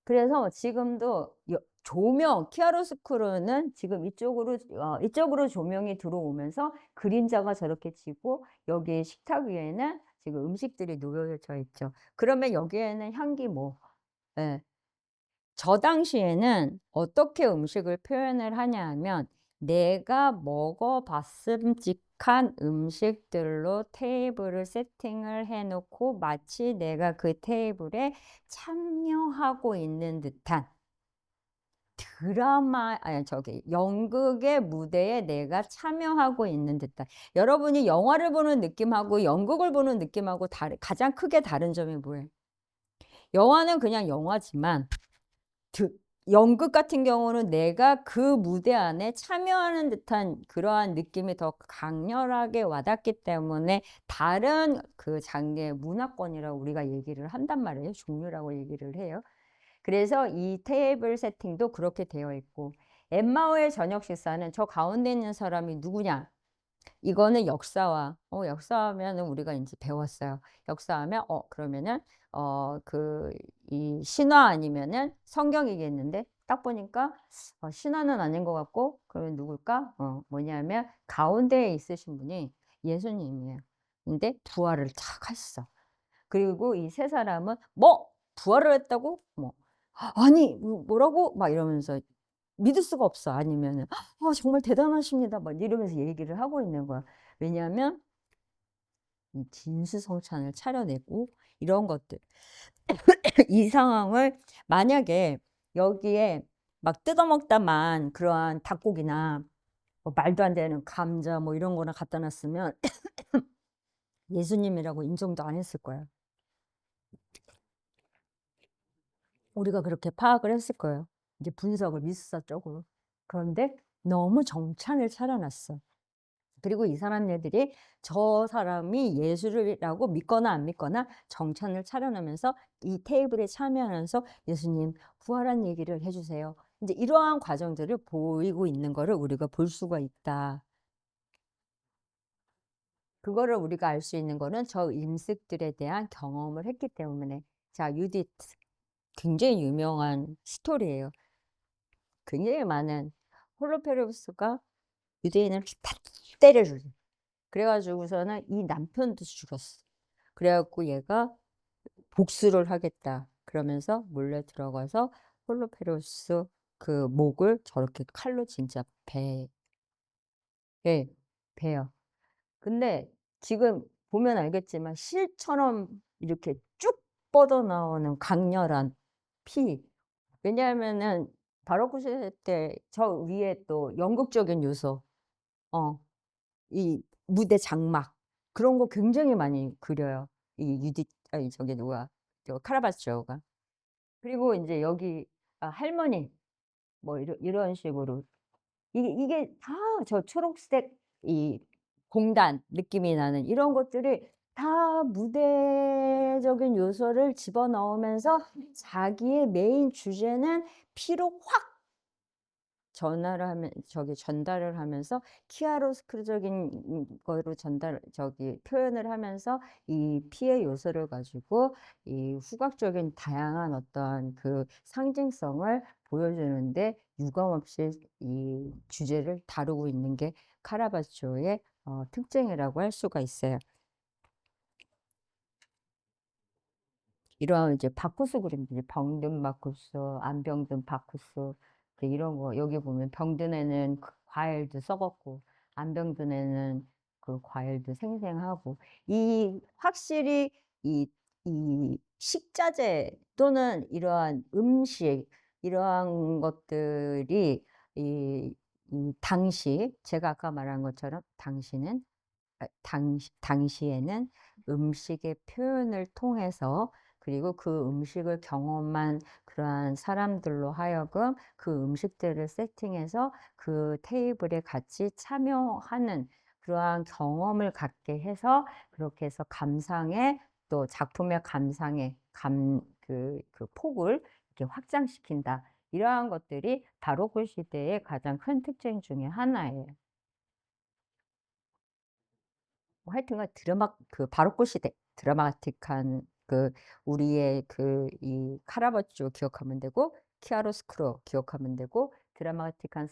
S1: 그래서 지금도 조명 키아로스크로는 지금 이쪽으로 조명이 들어오면서 그림자가 저렇게 지고 여기 식탁 위에는 지금 음식들이 놓여져 있죠. 그러면 여기에는 향기 예. 저 당시에는 어떻게 음식을 표현을 하냐 하면 내가 먹어 봤음직한 음식들로 테이블을 세팅을 해 놓고 마치 내가 그 테이블에 참여하고 있는 듯한 연극의 무대에 내가 참여하고 있는 듯한 여러분이 영화를 보는 느낌하고 연극을 보는 느낌하고 가장 크게 다른 점이 뭐예요? 영화는 그냥 영화지만 드 연극 같은 경우는 내가 그 무대 안에 참여하는 듯한 그러한 느낌이 더 강렬하게 와 닿기 때문에 다른 그 장르의 문화권이라고 우리가 얘기를 한단 말이에요. 종류라고 얘기를 해요. 그래서 이 테이블 세팅도 그렇게 되어 있고 엠마오의 저녁 식사는 저 가운데 있는 사람이 누구냐? 이거는 역사하면은 우리가 인제 배웠어요. 역사하면 그러면은 이 신화 아니면은 성경이겠는데 딱 보니까 신화는 아닌 것 같고, 그러면 누굴까? 뭐냐면 가운데에 있으신 분이 예수님이에요. 근데 부활을 탁 하셨어. 그리고 이 세 사람은 뭐 부활을 했다고? 뭐 아니 뭐라고? 막 이러면서 믿을 수가 없어. 아니면은 정말 대단하십니다. 막 이러면서 얘기를 하고 있는 거야. 왜냐하면 이 진수성찬을 차려내고 이런 것들 이 상황을 만약에 여기에 막 뜯어먹다만 그러한 닭고기나 뭐 말도 안 되는 감자 뭐 이런 거나 갖다 놨으면 예수님이라고 인정도 안 했을 거야. 우리가 그렇게 파악을 했을 거예요. 이제 분석을 미수사적으로. 그런데 너무 정찬을 차려놨어. 그리고 이 사람네들이 저 사람이 예수라고 믿거나 안 믿거나 정찬을 차려놓으면서 이 테이블에 참여하면서 예수님 부활한 얘기를 해주세요. 이제 이러한 과정들을 보이고 있는 거를 우리가 볼 수가 있다. 그거를 우리가 알 수 있는 거는 저 임습들에 대한 경험을 했기 때문에. 자, 유디트. 굉장히 유명한 스토리예요. 굉장히 많은 홀로페르스가 유대인을 다 때려주죠. 그래가지고서는 이 남편도 죽였어. 그래갖고 얘가 복수를 하겠다. 그러면서 몰래 들어가서 홀로페르스 그 목을 저렇게 칼로 진짜 예, 베요. 근데 지금 보면 알겠지만 실처럼 이렇게 쭉 뻗어나오는 강렬한 피. 왜냐하면은 바로크 시대 때 저 위에 또 연극적인 요소, 이 무대 장막 그런 거 굉장히 많이 그려요. 이 아니 저기 누가 저 카라바초가. 그리고 이제 여기 할머니 뭐 이런 식으로 이게 다 저 초록색 이 공단 느낌이 나는 이런 것들이 다 무대적인 요소를 집어넣으면서 자기의 메인 주제는 피로 확 전달을 하면서 키아로스크적인 거로 표현을 하면서 이 피의 요소를 가지고 이 후각적인 다양한 어떤 그 상징성을 보여주는데 유감없이 이 주제를 다루고 있는 게 카라바초의 특징이라고 할 수가 있어요. 이러한 이제 바쿠스 그림들이 병든 바쿠스, 안 병든 바쿠스 이런 거 여기 보면 병든 애는 그 과일도 썩었고 안 병든 애는 그 과일도 생생하고 이 확실히 이 식자재 또는 이러한 음식 이러한 것들이 이 당시 제가 아까 말한 것처럼 당시에는 음식의 표현을 통해서 그리고 그 음식을 경험한 그러한 사람들로 하여금 그 음식들을 세팅해서 그 테이블에 같이 참여하는 그러한 경험을 갖게 해서 그렇게 해서 감상의 또 작품의 감상의 그 폭을 이렇게 확장시킨다. 이러한 것들이 바로크 시대의 가장 큰 특징 중에 하나예요. 뭐 하여튼간 그 바로크 시대 드라마틱한 그 우리의 그 이 카라바초 기억하면 되고 키아로스크로 기억하면 되고 드라마틱한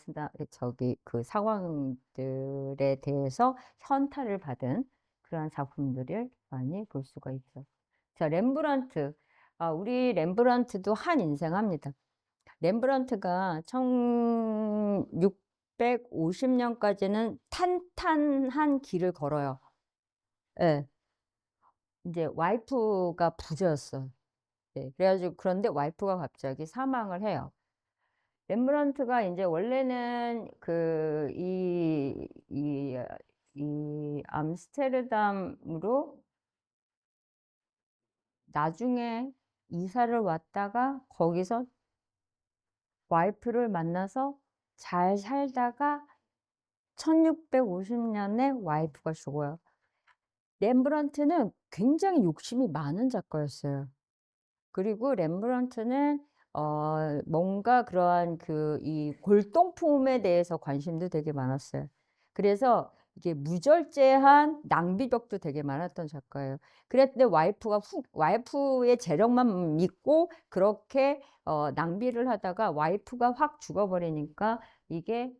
S1: 그 상황들에 대해서 현타를 받은 그러한 작품들을 많이 볼 수가 있죠. 자, 렘브란트. 우리 렘브란트도 한 인생합니다. 렘브란트가 1650년까지는 탄탄한 길을 걸어요. 예. 이제 와이프가 부자였어. 네. 그래가지고 그런데 와이프가 갑자기 사망을 해요. 렘브란트가 이제 원래는 이 암스테르담으로 나중에 이사를 왔다가 거기서 와이프를 만나서 잘 살다가 1650년에 와이프가 죽어요. 렘브란트는 굉장히 욕심이 많은 작가였어요. 그리고 렘브란트는 뭔가 그러한 이 골동품에 대해서 관심도 되게 많았어요. 그래서 이게 무절제한 낭비벽도 되게 많았던 작가예요. 그랬는데 와이프의 재력만 믿고 그렇게 낭비를 하다가 와이프가 확 죽어버리니까 이게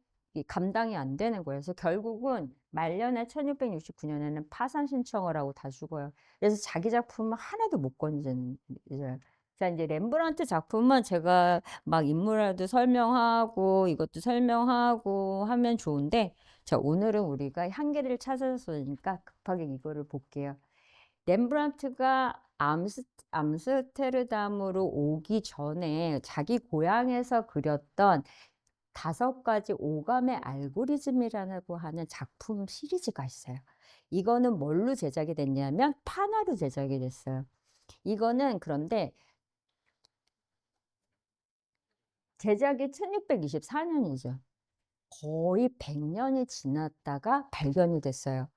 S1: 감당이 안 되는 거예요. 그래서 결국은 말년에 1669년에는 파산 신청을 하고 다 죽어요. 그래서 자기 작품은 하나도 못 건지는 이제. 자, 이제 렘브란트 작품은 제가 막 인물화도 설명하고 이것도 설명하고 하면 좋은데, 자, 오늘은 우리가 한계를 찾았으니까 급하게 이거를 볼게요. 렘브란트가 암스테르담으로 오기 전에 자기 고향에서 그렸던 5가지 오감의 알고리즘이라고 하는 작품 시리즈가 있어요. 이거는 뭘로 제작이 됐냐면 판화로 제작이 됐어요. 이거는 그런데 제작이 1624년이죠. 거의 100년이 지났다가 발견이 됐어요.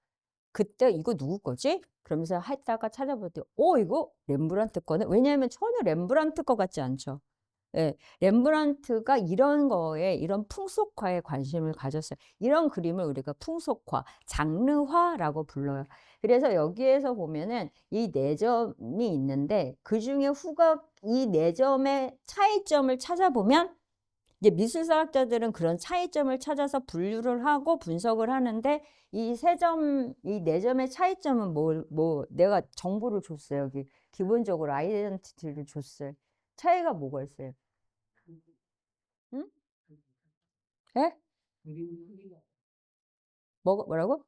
S1: 그때 이거 누구 거지? 그러면서 했다가 찾아보더니 이거 렘브란트 거네. 왜냐하면 전혀 렘브란트 거 같지 않죠. 예, 렘브란트가 이런 거에 이런 풍속화에 관심을 가졌어요. 이런 그림을 우리가 풍속화, 장르화라고 불러요. 그래서 여기에서 보면은 이 4점이 있는데 그중에 이 4점의 차이점을 찾아보면 이제 미술사학자들은 그런 차이점을 찾아서 분류를 하고 분석을 하는데 이 4점의 차이점은 내가 정보를 줬어요. 여기 기본적으로 아이덴티티를 줬어요. 차이가 뭐가 있어요? 응? 예? 뭐라고?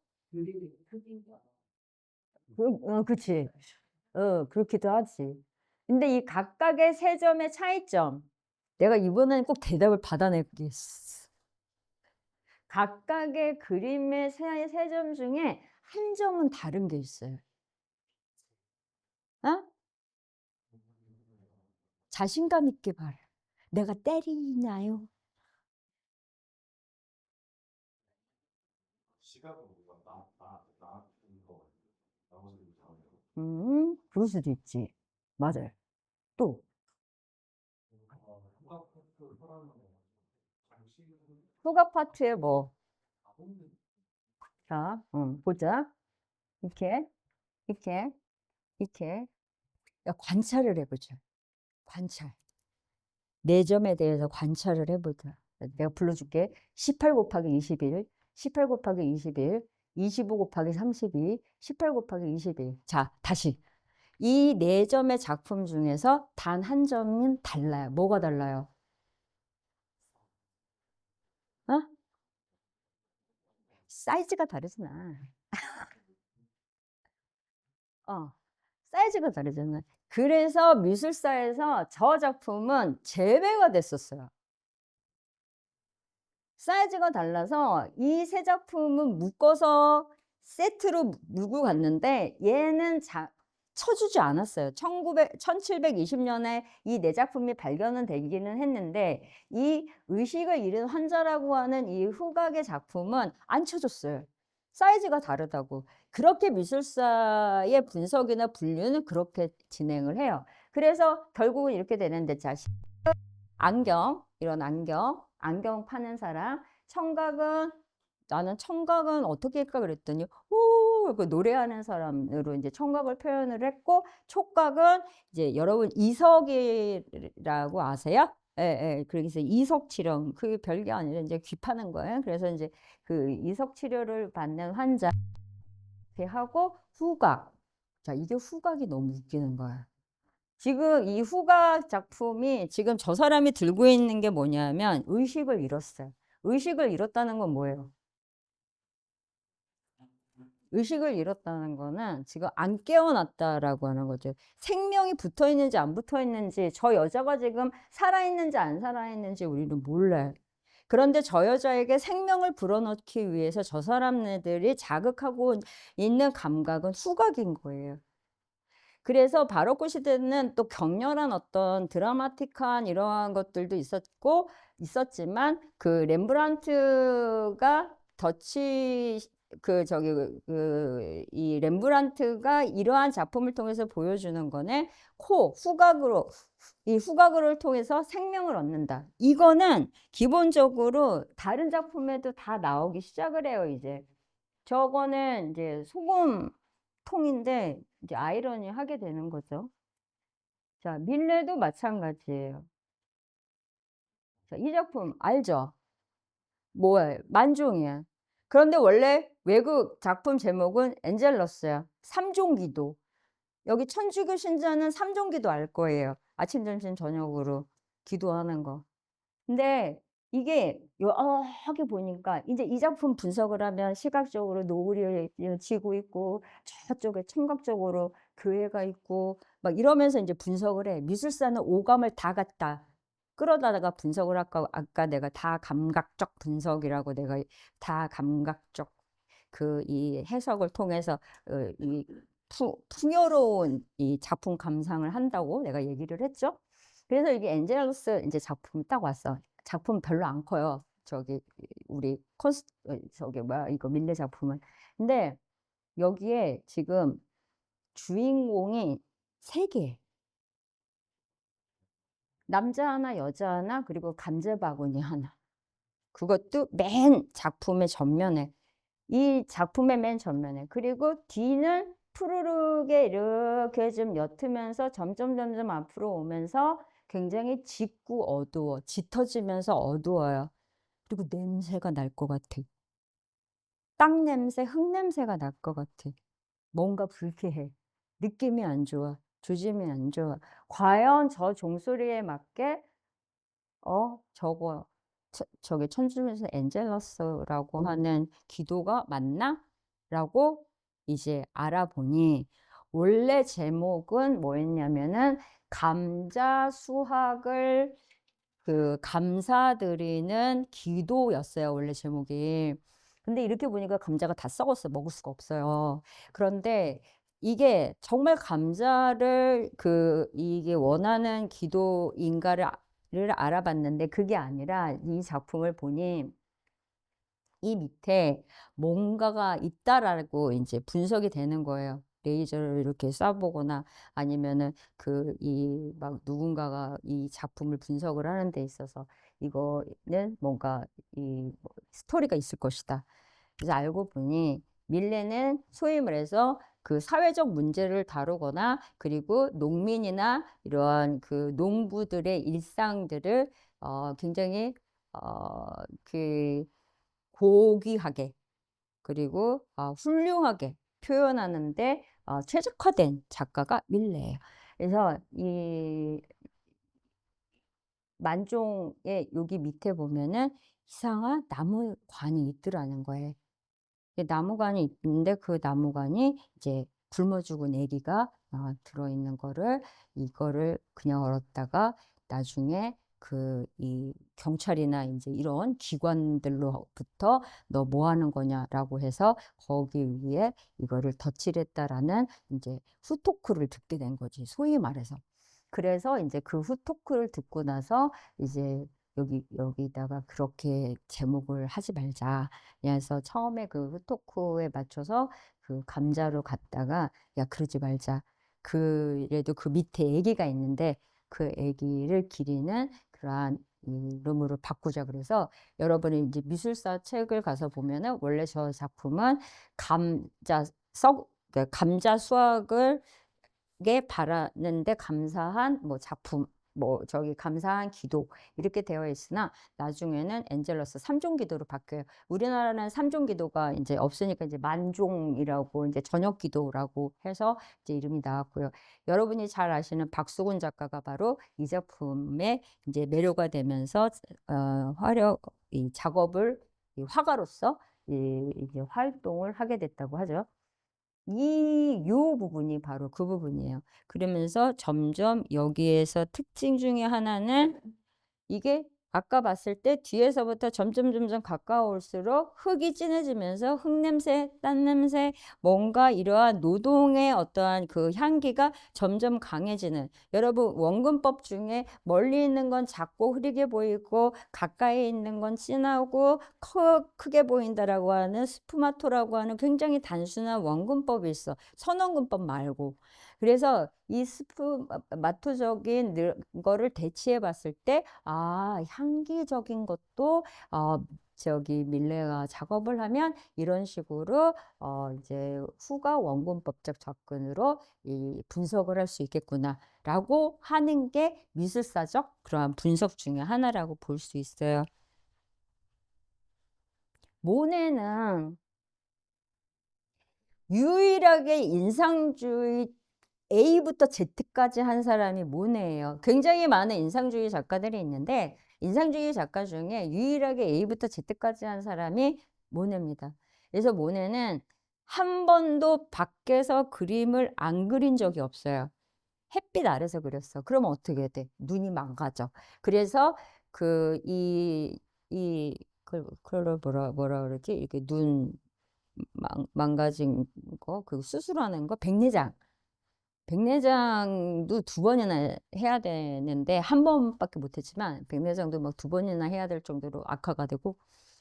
S1: 그치. 그렇기도 하지. 근데 이 각각의 3점의 차이점, 내가 이번에는 꼭 대답을 받아내겠어. 각각의 그림의 3점 중에 한 점은 다른 게 있어요. 어? 자신감 있게 봐라. 내가 때리나요? 그럴 수도 있지. 맞아요. 또, 후각 파트에 뭐, 자, 보자. 이렇게, 이렇게, 이렇게. 야, 관찰을 해보자. 관찰. 4점에 대해서 관찰을 해보자. 내가 불러줄게. 18 곱하기 21, 18 곱하기 21, 25 곱하기 32, 18 곱하기 21. 자, 다시. 이 4점의 작품 중에서 단 한 점은 달라요. 뭐가 달라요? 어? 사이즈가 다르잖아. 어, 사이즈가 다르잖아. 그래서 미술사에서 저 작품은 제외가 됐었어요. 사이즈가 달라서 이 3작품은 묶어서 세트로 물고 갔는데 얘는 쳐주지 않았어요. 1720년에 이 4작품이 발견은 되기는 했는데 이 의식을 잃은 환자라고 하는 이 후각의 작품은 안 쳐줬어요. 사이즈가 다르다고. 그렇게 미술사의 분석이나 분류는 그렇게 진행을 해요. 그래서 결국은 이렇게 되는데, 자, 이런 안경 파는 사람, 나는 청각은 어떻게 할까 그랬더니, 그 노래하는 사람으로 이제 청각을 표현을 했고, 촉각은 이제 여러분 이석이라고 아세요? 예, 예. 그래서 이석 치료, 그게 별게 아니라 이제 귀 파는 거예요. 그래서 이제 그 이석 치료를 받는 환자, 하고 후각. 자, 이게 후각이 너무 웃기는 거야. 지금 이 후각 작품이 지금 저 사람이 들고 있는 게 뭐냐면 의식을 잃었어요. 의식을 잃었다는 건 뭐예요? 의식을 잃었다는 거는 지금 안 깨어났다라고 하는 거죠. 생명이 붙어 있는지 안 붙어 있는지, 저 여자가 지금 살아있는지 안 살아있는지 우리는 몰라요. 그런데 저 여자에게 생명을 불어넣기 위해서 저 사람들이 자극하고 있는 감각은 후각인 거예요. 그래서 바로크 시대는 또 격렬한 어떤 드라마틱한 이러한 것들도 있었지만 그 렘브란트가 이 렘브란트가 이러한 작품을 통해서 보여주는 거는 이 후각으로 통해서 생명을 얻는다. 이거는 기본적으로 다른 작품에도 다 나오기 시작을 해요, 이제. 저거는 이제 소금통인데 이제 아이러니 하게 되는 거죠. 자, 밀레도 마찬가지예요. 자, 이 작품 알죠? 뭐예요? 만종이야. 그런데 원래 외국 작품 제목은 엔젤러스야. 삼종기도. 여기 천주교 신자는 삼종기도 알 거예요. 아침, 점심, 저녁으로 기도하는 거. 근데 이게 여기 보니까 이제 이 작품 분석을 하면 시각적으로 노을이 지고 있고 저쪽에 청각적으로 교회가 있고 막 이러면서 이제 분석을 해. 미술사는 오감을 다 갖다 끌어다가 분석을 아까 내가 다 감각적 분석이라고 내가 다 감각적 그 이 해석을 통해서 이 풍요로운 이 작품 감상을 한다고 내가 얘기를 했죠. 그래서 이게 엔젤러스 이제 작품이 딱 왔어. 작품 별로 안 커요. 저기 우리 저기 뭐야 이거 밀레 작품은. 근데 여기에 지금 주인공이 세 개. 남자 하나, 여자 하나, 그리고 감자 바구니 하나. 그것도 맨 작품의 전면에. 이 작품의 맨 전면에. 그리고 뒤는 푸르르게 이렇게 좀 옅으면서 점점 앞으로 오면서 굉장히 짙고 어두워. 짙어지면서 어두워요. 그리고 냄새가 날 것 같아. 땅 냄새, 흙 냄새가 날 것 같아. 뭔가 불쾌해. 느낌이 안 좋아. 조짐이 안 좋아. 과연 저 종소리에 맞게 저기 천주교에서 엔젤러스라고 하는 기도가 맞나? 라고 이제 알아보니 원래 제목은 뭐였냐면은 감자 수확을 감사드리는 기도였어요. 원래 제목이. 근데 이렇게 보니까 감자가 다 썩었어. 먹을 수가 없어요. 그런데 이게 정말 감자를 이게 원하는 기도인가를 알아봤는데 그게 아니라 이 작품을 보니 이 밑에 뭔가가 있다라고 이제 분석이 되는 거예요. 레이저를 이렇게 쏴보거나 아니면은 막 누군가가 이 작품을 분석을 하는 데 있어서 이거는 뭔가 스토리가 있을 것이다. 그래서 알고 보니 밀레는 소위 말해서 사회적 문제를 다루거나 그리고 농민이나 이러한 농부들의 일상들을 굉장히 어, 그 고귀하게 그리고 훌륭하게 표현하는데 최적화된 작가가 밀레예요. 그래서 이 만종의 여기 밑에 보면은 이상한 나무관이 있더라는 거예요. 나무관이 있는데 그 나무관이 이제 굶어 죽은 애기가 들어있는 거를 이거를 그냥 얼었다가 나중에 이 경찰이나 이제 이런 기관들로부터 너 뭐 하는 거냐라고 해서 거기 위에 이거를 덧칠했다라는 이제 후토크를 듣게 된 거지. 소위 말해서. 그래서 이제 그 후토크를 듣고 나서 이제 여기다가 그렇게 제목을 하지 말자. 그래서 처음에 그 후토크에 맞춰서 감자로 갔다가 야 그러지 말자. 그래도 그 밑에 애기가 있는데 그 애기를 기리는 그러한 이름으로 바꾸자 그래서 여러분이 이제 미술사 책을 가서 보면은 원래 저 작품은 감자 수확을 바라는데 감사한 뭐 작품 뭐 저기 감사한 기도 이렇게 되어 있으나 나중에는 엔젤러스 삼종 기도로 바뀌어요. 우리나라는 삼종 기도가 이제 없으니까 이제 만종이라고 이제 저녁 기도라고 해서 이제 이름이 나왔고요. 여러분이 잘 아시는 박수근 작가가 바로 이 작품에 이제 매료가 되면서 이 작업을 이 화가로서 이제 활동을 하게 됐다고 하죠. 요 부분이 바로 그 부분이에요. 그러면서 점점 여기에서 특징 중에 하나는 이게 아까 봤을 때 뒤에서부터 점점 가까울수록 흙이 진해지면서 흙냄새, 땀냄새, 뭔가 이러한 노동의 어떠한 향기가 점점 강해지는 여러분 원근법 중에 멀리 있는 건 작고 흐리게 보이고 가까이 있는 건 진하고 크게 보인다라고 하는 스푸마토라고 하는 굉장히 단순한 원근법이 있어. 선원근법 말고. 그래서 이 스프마토적인 거를 대치해 봤을 때, 향기적인 것도 저기 밀레가 작업을 하면 이런 식으로 이제 후가 원근법적 접근으로 이 분석을 할 수 있겠구나라고 하는 게 미술사적 그러한 분석 중에 하나라고 볼 수 있어요. 모네는 유일하게 인상주의 A부터 Z까지 한 사람이 모네예요. 굉장히 많은 인상주의 작가들이 있는데 인상주의 작가 중에 유일하게 A부터 Z까지 한 사람이 모네입니다. 그래서 모네는 한 번도 밖에서 그림을 안 그린 적이 없어요. 햇빛 아래서 그렸어. 그러면 어떻게 돼? 눈이 망가져. 그래서 그걸 뭐라 그러지? 이렇게 눈 망가진 거, 그 수술하는 거, 백내장도 2번이나 해야 되는데 한 번밖에 못했지만 백내장도 막 2번이나 해야 될 정도로 악화가 되고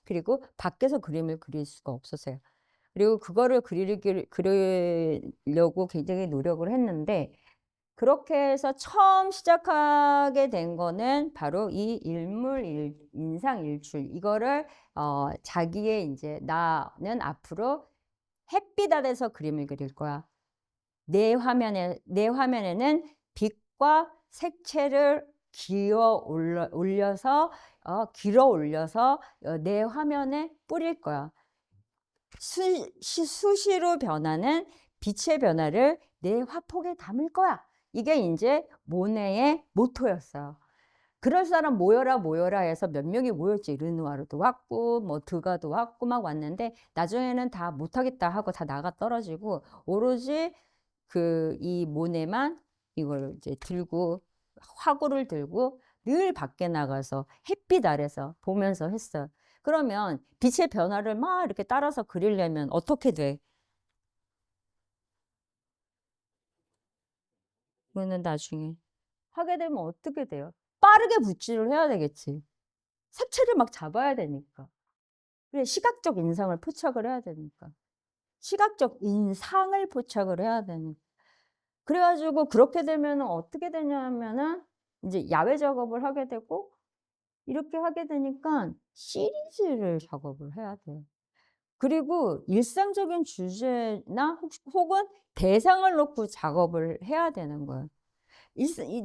S1: 그리고 밖에서 그림을 그릴 수가 없었어요. 그리고 그거를 그리려고 굉장히 노력을 했는데 그렇게 해서 처음 시작하게 된 거는 바로 이 인상일출 이거를 자기의 이제 나는 앞으로 햇빛 아래서 그림을 그릴 거야. 내 화면에는 빛과 색채를 길어 올려서 내 화면에 뿌릴 거야. 수시로 변하는 빛의 변화를 내 화폭에 담을 거야. 이게 이제 모네의 모토였어요. 그럴 사람 모여라 모여라 해서 몇 명이 모였지. 르누아르도 왔고 뭐 드가도 왔고 막 왔는데 나중에는 다 못하겠다 하고 다 나가 떨어지고 오로지 이 모네만 이걸 이제 들고 화구를 들고 늘 밖에 나가서 햇빛 아래서 보면서 했어요. 그러면 빛의 변화를 막 이렇게 따라서 그리려면 어떻게 돼? 그거는 나중에 하게 되면 어떻게 돼요? 빠르게 붓질을 해야 되겠지. 색채를 막 잡아야 되니까. 그래, 시각적 인상을 포착을 해야 되니까. 시각적 인상을 포착을 해야 되니까. 그래가지고 그렇게 되면 어떻게 되냐면은 이제 야외 작업을 하게 되고 이렇게 하게 되니까 시리즈를 작업을 해야 돼요. 그리고 일상적인 주제나 혹은 대상을 놓고 작업을 해야 되는 거예요.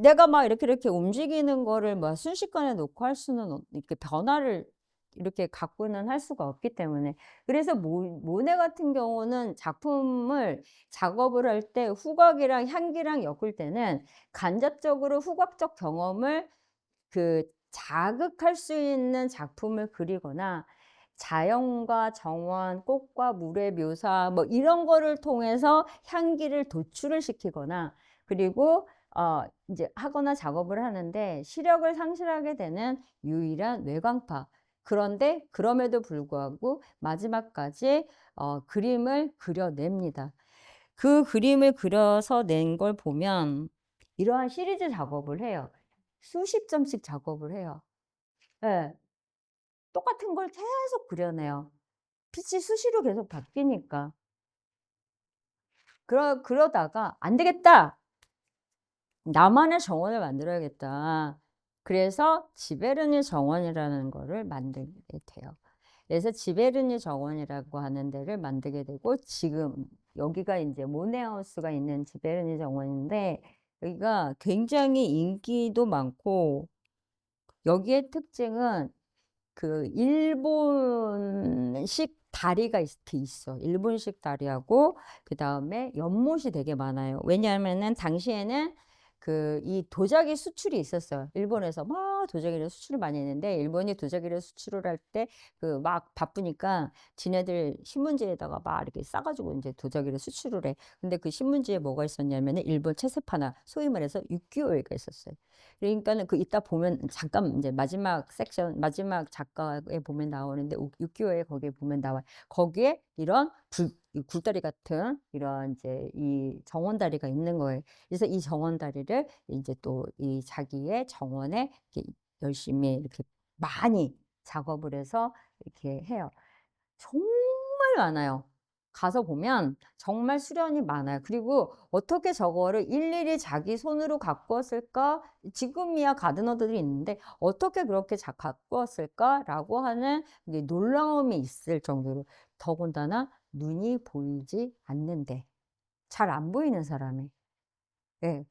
S1: 내가 막 이렇게 움직이는 거를 막 순식간에 놓고 할 수는 이렇게 변화를 이렇게 갖고는 할 수가 없기 때문에 그래서 모네 같은 경우는 작품을 작업을 할 때 후각이랑 향기랑 엮을 때는 간접적으로 후각적 경험을 자극할 수 있는 작품을 그리거나 자연과 정원, 꽃과 물의 묘사 뭐 이런 거를 통해서 향기를 도출을 시키거나 그리고 이제 하거나 작업을 하는데 시력을 상실하게 되는 유일한 외광파. 그런데 그럼에도 불구하고 마지막까지 그림을 그려냅니다. 그 그림을 그려서 낸 걸 보면 이러한 시리즈 작업을 해요. 수십 점씩 작업을 해요. 예. 똑같은 걸 계속 그려내요. 빛이 수시로 계속 바뀌니까. 그러다가 '안 되겠다. 나만의 정원을 만들어야겠다.' 그래서 지베르니 정원이라는 거를 만들게 돼요. 그래서 지베르니 정원이라고 하는 데를 만들게 되고 지금 여기가 인제 모네하우스가 있는 지베르니 정원인데 여기가 굉장히 인기도 많고 여기의 특징은 일본식 다리가 이렇게 있어. 일본식 다리하고 그다음에 연못이 되게 많아요. 왜냐하면은 당시에는 이 도자기 수출이 있었어요. 일본에서 막 도자기를 수출을 많이 했는데 일본이 도자기를 수출을 할 때 막 바쁘니까 지네들 신문지에다가 막 이렇게 싸가지고 이제 도자기를 수출을 해. 근데 그 신문지에 뭐가 있었냐면은 일본 채색파나 소위 말해서 육교회가 있었어요. 그러니까는 이따 보면 잠깐 이제 마지막 섹션 마지막 작가에 보면 나오는데 육교회 거기에 보면 나와요. 거기에 이런 굴다리 같은 이런 이제 이 정원다리가 있는 거예요. 그래서 이 정원다리를 이제 또 이 자기의 정원에 이렇게 열심히 이렇게 많이 작업을 해서 이렇게 해요. 정말 많아요. 가서 보면 정말 수련이 많아요. 그리고 어떻게 저거를 일일이 자기 손으로 가꾸었을까? 지금이야 가드너들이 있는데 어떻게 그렇게 가꾸었을까라고 하는 이제 놀라움이 있을 정도로, 더군다나 눈이 보이지 않는데, 잘 안 보이는 사람이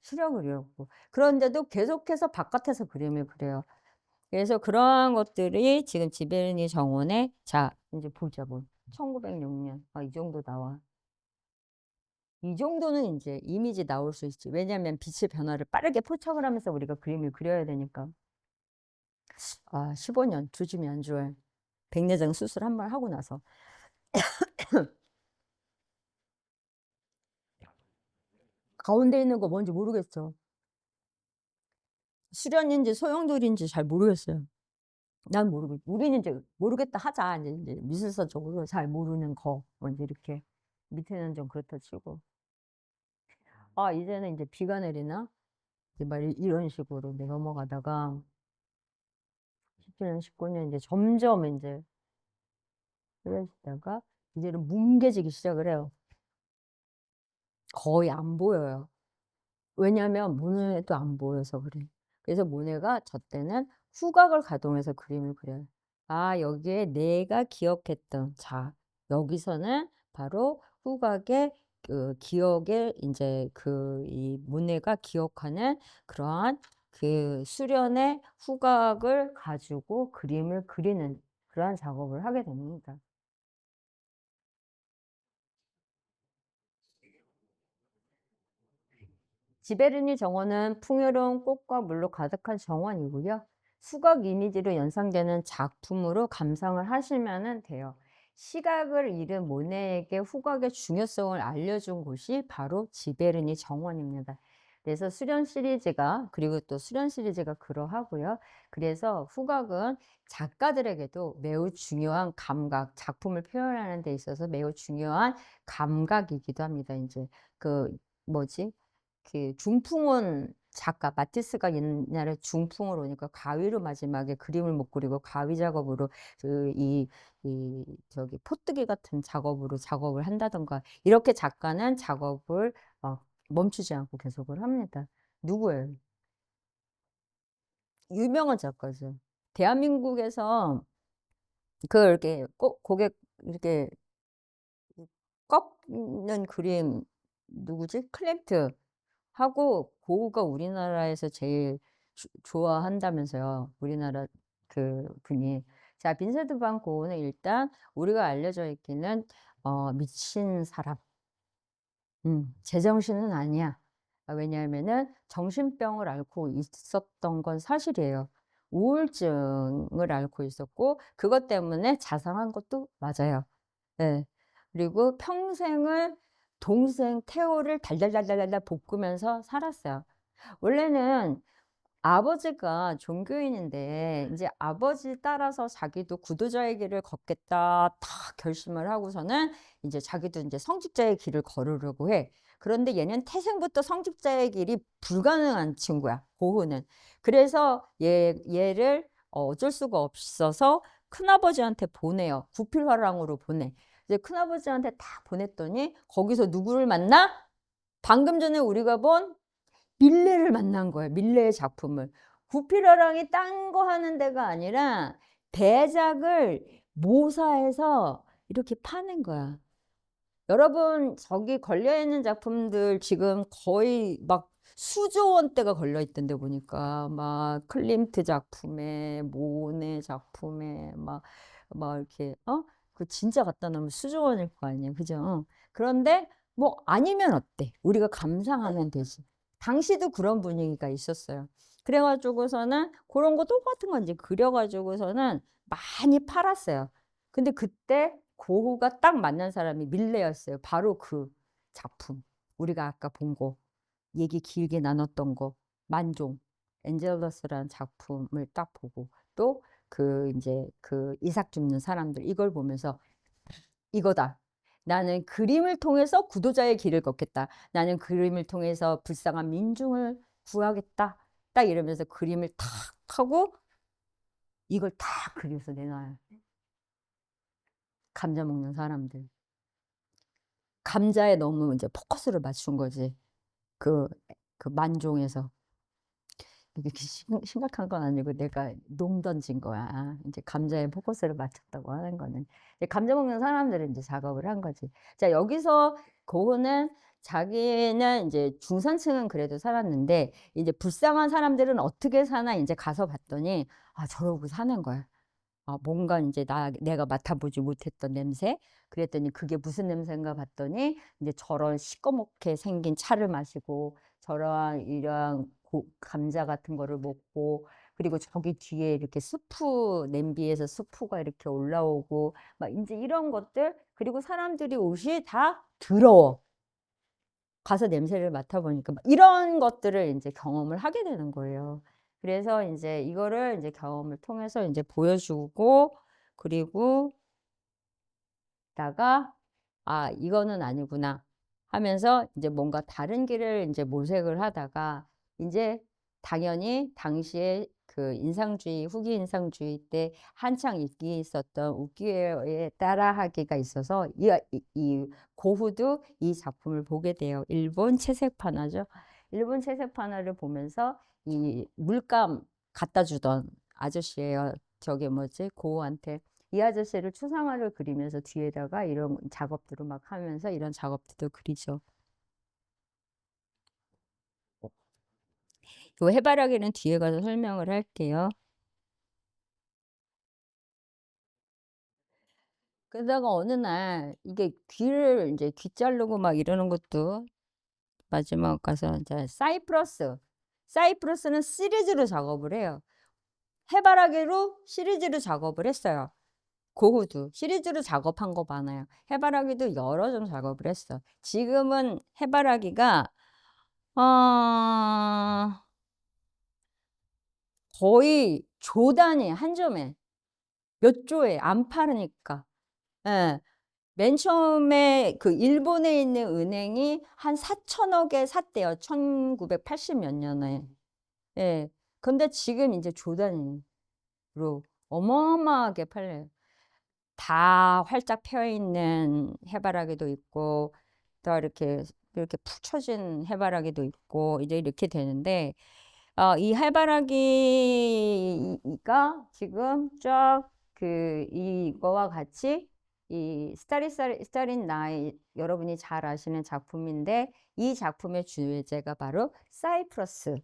S1: 수력을 이뤘고, 그런데도 계속해서 바깥에서 그림을 그려요. 그래서 그러한 것들이 지금 지베르니 정원에, 자 이제 보자 뭐 1906년 이 정도 나와. 이 정도는 이제 이미지 나올 수 있지. 왜냐하면 빛의 변화를 빠르게 포착을 하면서 우리가 그림을 그려야 되니까. 15년 조짐이 안 좋아요. 백내장 수술 한 번 하고 나서. 가운데 있는 거 뭔지 모르겠어. 수련인지 소용돌이인지 잘 모르겠어요. 난 모르겠. 우리는 이제 모르겠다 하자. 이제 미술사적으로 잘 모르는 거 뭔지 이렇게. 밑에는 좀 그렇다 치고. 이제는 이제 비가 내리나? 이제 막 이런 식으로 이제 넘어가다가 17년, 19년 이제 점점 이제 그러시다가 이제는 뭉개지기 시작을 해요. 거의 안 보여요. 왜냐하면 모네도 안 보여서 그래. 그래서 모네가 저 때는 후각을 가동해서 그림을 그려요. 여기에 내가 기억했던, 자 여기서는 바로 후각의 그 기억에 이제 이 모네가 기억하는 그러한 그 수련의 후각을 가지고 그림을 그리는 그러한 작업을 하게 됩니다. 지베르니 정원은 풍요로운 꽃과 물로 가득한 정원이고요. 수각 이미지로 연상되는 작품으로 감상을 하시면 돼요. 시각을 잃은 모네에게 후각의 중요성을 알려준 곳이 바로 지베르니 정원입니다. 그래서 수련 시리즈가, 그리고 또 수련 시리즈가 그러하고요. 그래서 후각은 작가들에게도 매우 중요한 감각, 작품을 표현하는 데 있어서 매우 중요한 감각이기도 합니다. 이제 그 뭐지? 그 중풍원 작가 마티스가 옛날에 중풍을 오니까 가위로 마지막에 그림을 못 그리고 가위 작업으로 저기 포뜨기 같은 작업으로 작업을 한다던가, 이렇게 작가는 작업을 멈추지 않고 계속을 합니다. 누구예요? 유명한 작가죠. 대한민국에서 이렇게 꼭 고개 이렇게 꺾는 그림, 누구지? 클림트 하고 고흐가 우리나라에서 제일 좋아한다면서요. 우리나라 그 분이. 자, 빈센트 반 고흐는 일단 우리가 알려져 있기는 미친 사람. 제정신은 아니야. 왜냐하면은 정신병을 앓고 있었던 건 사실이에요. 우울증을 앓고 있었고 그것 때문에 자살한 것도 맞아요. 네. 그리고 평생을 동생 테오를 달달달달달 볶으면서 살았어요. 원래는 아버지가 종교인인데 이제 아버지 따라서 자기도 구도자의 길을 걷겠다 딱 결심을 하고서는 이제 자기도 이제 성직자의 길을 걸으려고 해. 그런데 얘는 태생부터 성직자의 길이 불가능한 친구야, 고흐는. 그래서 얘를 어쩔 수가 없어서 큰아버지한테 보내요. 구필화랑으로 보내. 이제 큰아버지한테 다 보냈더니 거기서 누구를 만나? 방금 전에 우리가 본 밀레를 만난 거예요. 밀레의 작품을. 구피라랑이 딴 거 하는 데가 아니라 대작을 모사해서 이렇게 파는 거야. 여러분, 저기 걸려있는 작품들 지금 거의 막 수조 원대가 걸려있던데 보니까 막 클림트 작품에 모네 작품에 막 이렇게 그 진짜 갖다 놓으면 수조 원일 거 아니에요. 그죠? 그런데 뭐 아니면 어때? 우리가 감상하면 되지. 당시도 그런 분위기가 있었어요. 그래가지고서는 그런 거 똑같은 건 이제 그려가지고서는 많이 팔았어요. 근데 그때 고흐가 딱 만난 사람이 밀레였어요. 바로 그 작품. 우리가 아까 본 거, 얘기 길게 나눴던 거, 만종, 엔젤러스라는 작품을 딱 보고 또 이제 이삭 줍는 사람들, 이걸 보면서 이거다. 나는 그림을 통해서 구도자의 길을 걷겠다. 나는 그림을 통해서 불쌍한 민중을 구하겠다. 딱 이러면서 그림을 탁 하고 이걸 다 그려서 내놔요. 감자 먹는 사람들. 감자에 너무 인제 포커스를 맞춘 거지. 그 만종에서. 이게 심각한 건 아니고 내가 농 던진 거야. 인제 감자에 포커스를 맞췄다고 하는 거는. 이제 감자 먹는 사람들은 인제 작업을 한 거지. 자 여기서 고흐는 자기는 인제 중산층은 그래도 살았는데 이제 불쌍한 사람들은 어떻게 사나 인제 가서 봤더니 저러고 사는 거야. 뭔가 인제 내가 맡아보지 못했던 냄새? 그랬더니 그게 무슨 냄새인가 봤더니 인제 저런 시꺼멓게 생긴 차를 마시고 저러한 이러한 감자 같은 거를 먹고 그리고 저기 뒤에 이렇게 수프 냄비에서 수프가 이렇게 올라오고 막 인제 이런 것들 그리고 사람들이 옷이 다 더러워. 가서 냄새를 맡아 보니까 막 이런 것들을 인제 경험을 하게 되는 거예요. 그래서 인제 이거를 인제 경험을 통해서 인제 보여주고 그리고 다가 '아 이거는 아니구나.' 하면서 인제 뭔가 다른 길을 인제 모색을 하다가 인제 당연히 당시에 그 인상주의 후기 인상주의 때 한창 인기 있었던 우키요에 따라하기가 있어서 이 고흐도 이 작품을 보게 돼요. 일본 채색판화죠. 일본 채색판화를 보면서 이 물감 갖다 주던 아저씨예요. 저기 뭐지 고흐한테. 이 아저씨를 추상화를 그리면서 뒤에다가 이런 작업들을 막 하면서 이런 작업들도 그리죠. 요 해바라기는 뒤에 가서 설명을 할게요. 그러다가 어느 날 이게 귀를 인제 귀 자르고 막 이러는 것도 마지막 가서 인제 사이프러스는 시리즈로 작업을 해요. 해바라기로 시리즈로 작업을 했어요. 고흐도 시리즈로 작업한 거 많아요. 해바라기도 여러 점 작업을 했어. 지금은 해바라기가 어 거의 조 단위 한 점에 몇 조에 안 팔으니까. 예. 맨 처음에 그 일본에 있는 은행이 한 4천억에 샀대요. 1980 몇 년에. 예. 근데 지금 인제 조 단위로 어마어마하게 팔려요. 다 활짝 펴 있는 해바라기도 있고 또 이렇게 푹 처진 해바라기도 있고 이제 이렇게 되는데 이 해바라기가 지금 쫙 이거와 같이 이 스타린 나이 여러분이 잘 아시는 작품인데 이 작품의 주제가 바로 사이프러스예요.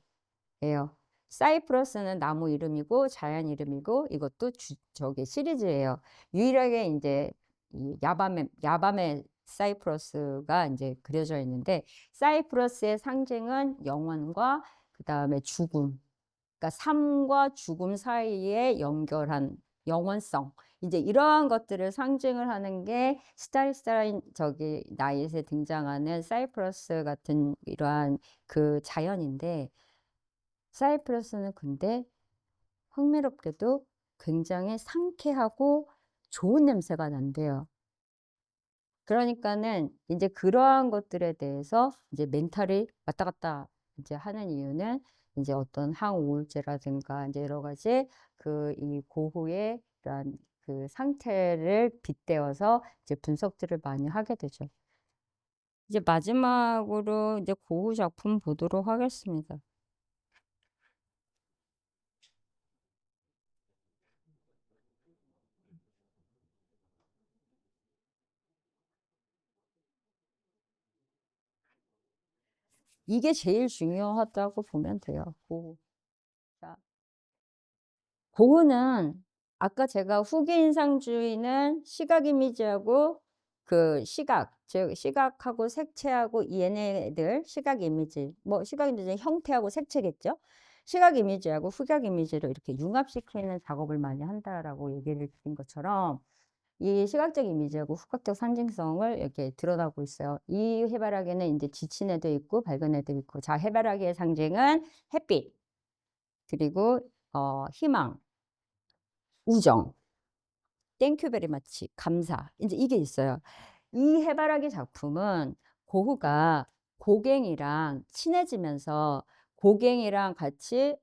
S1: 사이프러스는 나무 이름이고 자연 이름이고 이것도 저기 시리즈예요. 유일하게 인제 이 야밤에 사이프러스가 인제 그려져 있는데 사이프러스의 상징은 영원과 그다음에 죽음. 그러니까 삶과 죽음 사이에 연결한 영원성. 인제 이러한 것들을 상징을 하는 게 스타린 저기 나잇에 등장하는 사이프러스 같은 이러한 그 자연인데 사이프러스는 근데 흥미롭게도 굉장히 상쾌하고 좋은 냄새가 난대요. 그러니까는 인제 그러한 것들에 대해서 이제 멘탈이 왔다 갔다 이제 하는 이유는 인제 어떤 항우울제라든가 인제 여러 가지 이 고흐의 그러한 그 상태를 빗대어서 이제 분석들을 많이 하게 되죠. 이제 마지막으로 이제 고흐 작품 보도록 하겠습니다. 이게 제일 중요하다고 보면 돼요, 고흐. 자 고흐는 아까 제가 후기 인상주의는 시각 이미지하고 즉 시각하고 색채하고 얘네들 시각 이미지 뭐 시각 이미지는 형태하고 색채겠죠. 시각 이미지하고 후각 이미지를 이렇게 융합시키는 작업을 많이 한다라고 얘기를 드린 것처럼 이 시각적 이미지하고 후각적 상징성을 이렇게 드러나고 있어요. 이 해바라기는 인제 지친 애도 있고 밝은 애도 있고 자 해바라기의 상징은 햇빛 그리고 희망, 우정, 땡큐 베리 마치 감사 인제 이게 있어요. 이 해바라기 작품은 고흐가 고갱이랑 친해지면서 고갱이랑 같이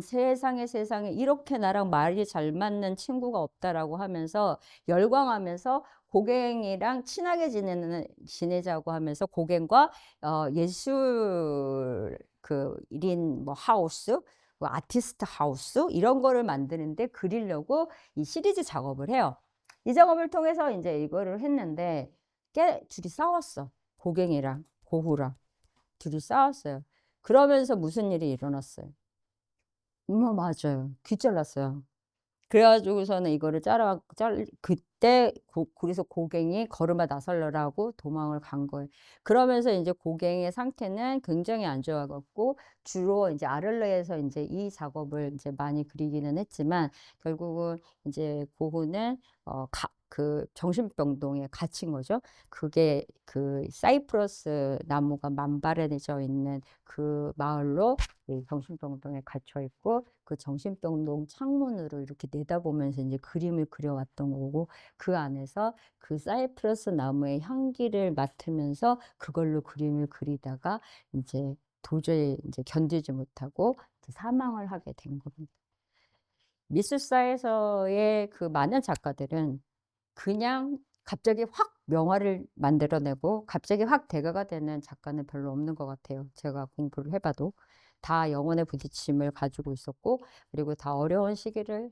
S1: 세상에, 세상에 이렇게 나랑 말이 잘 맞는 친구가 없다."라고 하면서 열광하면서 고갱이랑 친하게 지내자고 하면서 고갱과 예술 그 1인 뭐 하우스, 뭐 아티스트 하우스 이런 거를 만드는데 그리려고 이 시리즈 작업을 해요. 이 작업을 통해서 이제 이거를 했는데 둘이 싸웠어. 고갱이랑 고후랑 둘이 싸웠어요. 그러면서 무슨 일이 일어났어요? 맞아요. 귀 잘랐어요. 그래 가지고서는 이거를 그때 그래서 고갱이 걸음아 나설러라고 도망을 간 거예요. 그러면서 인제 고갱의 상태는 굉장히 안 좋아 갖고 주로 인제 아를레에서 인제 이 작업을 인제 많이 그리기는 했지만 결국은 인제 고흐는 그 정신병동에 갇힌 거죠. 그게 그 사이프러스 나무가 만발해져 있는 그 마을로 이 정신병동에 갇혀 있고 그 정신병동 창문으로 이렇게 내다보면서 인제 그림을 그려왔던 거고 그 안에서 그 사이프러스 나무의 향기를 맡으면서 그걸로 그림을 그리다가 인제 도저히 인제 견디지 못하고 이제 사망을 하게 된 겁니다. 미술사에서의 그 많은 작가들은 그냥 갑자기 확 명화를 만들어 내고 갑자기 확 대가가 되는 작가는 별로 없는 것 같아요. 제가 공부를 해 봐도. 다 영혼의 부딪힘을 가지고 있었고 그리고 다 어려운 시기를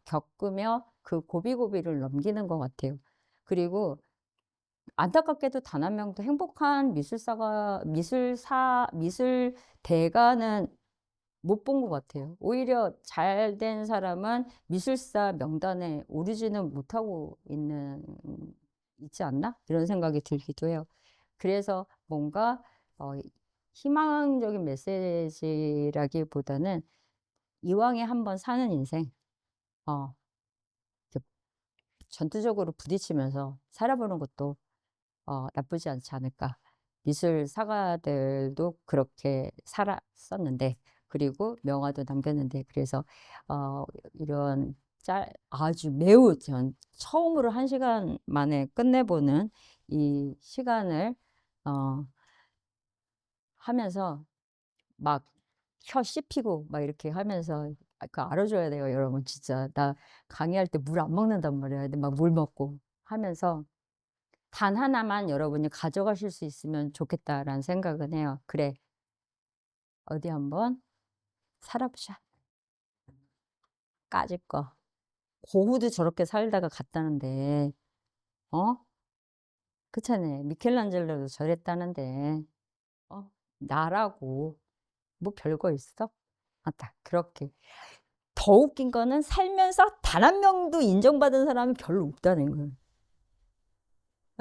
S1: 겪으며 그 고비고비를 넘기는 것 같아요. 그리고 안타깝게도 단 한 명도 행복한 미술대가는 못 본 것 같아요. 오히려 잘 된 사람은 미술사 명단에 오르지는 못하고 있지 않나? 이런 생각이 들기도 해요. 그래서 뭔가 어 희망적인 메시지라기보다는 이왕에 한번 사는 인생 어 이렇게 전투적으로 부딪히면서 살아보는 것도 나쁘지 않지 않을까. 미술 사가들도 그렇게 살았었는데 그리고 명화도 남겼는데 그래서 이런 아주 매우 처음으로 1시간 만에 끝내보는 이 시간을 어 하면서 막 혀 씹히고 막 이렇게 하면서 그거 알아줘야 돼요 여러분 진짜. 나 강의할 때 물 안 먹는단 말이야. 근데 막 물 먹고 하면서 단 하나만 여러분이 가져가실 수 있으면 좋겠다라는 생각은 해요. '그래. 어디 한번 살아보자. 까짓 거. 고흐도 저렇게 살다가 갔다는데 어? 그렇잖아요. 미켈란젤로도 저랬다는데 나라고 뭐 별거 있어?' 딱 그렇게. 더 웃긴 거는 살면서 단 한 명도 인정받은 사람이 별로 없다는 거예요.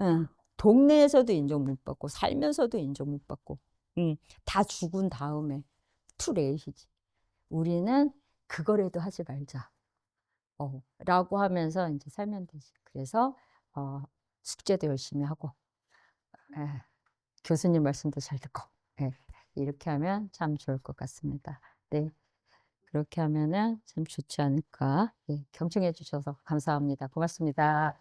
S1: 예. 동네에서도 인정 못 받고 살면서도 인정 못 받고. 음. 다 죽은 다음에 투 레잇이지. 우리는 그거라도 하지 말자. 라고 하면서 인제 살면 되지. 그래서 어 숙제도 열심히 하고 예 교수님 말씀도 잘 듣고 예 이렇게 하면 참 좋을 것 같습니다. 네. 그렇게 하면은 참 좋지 않을까. 예 경청해 주셔서 감사합니다. 고맙습니다.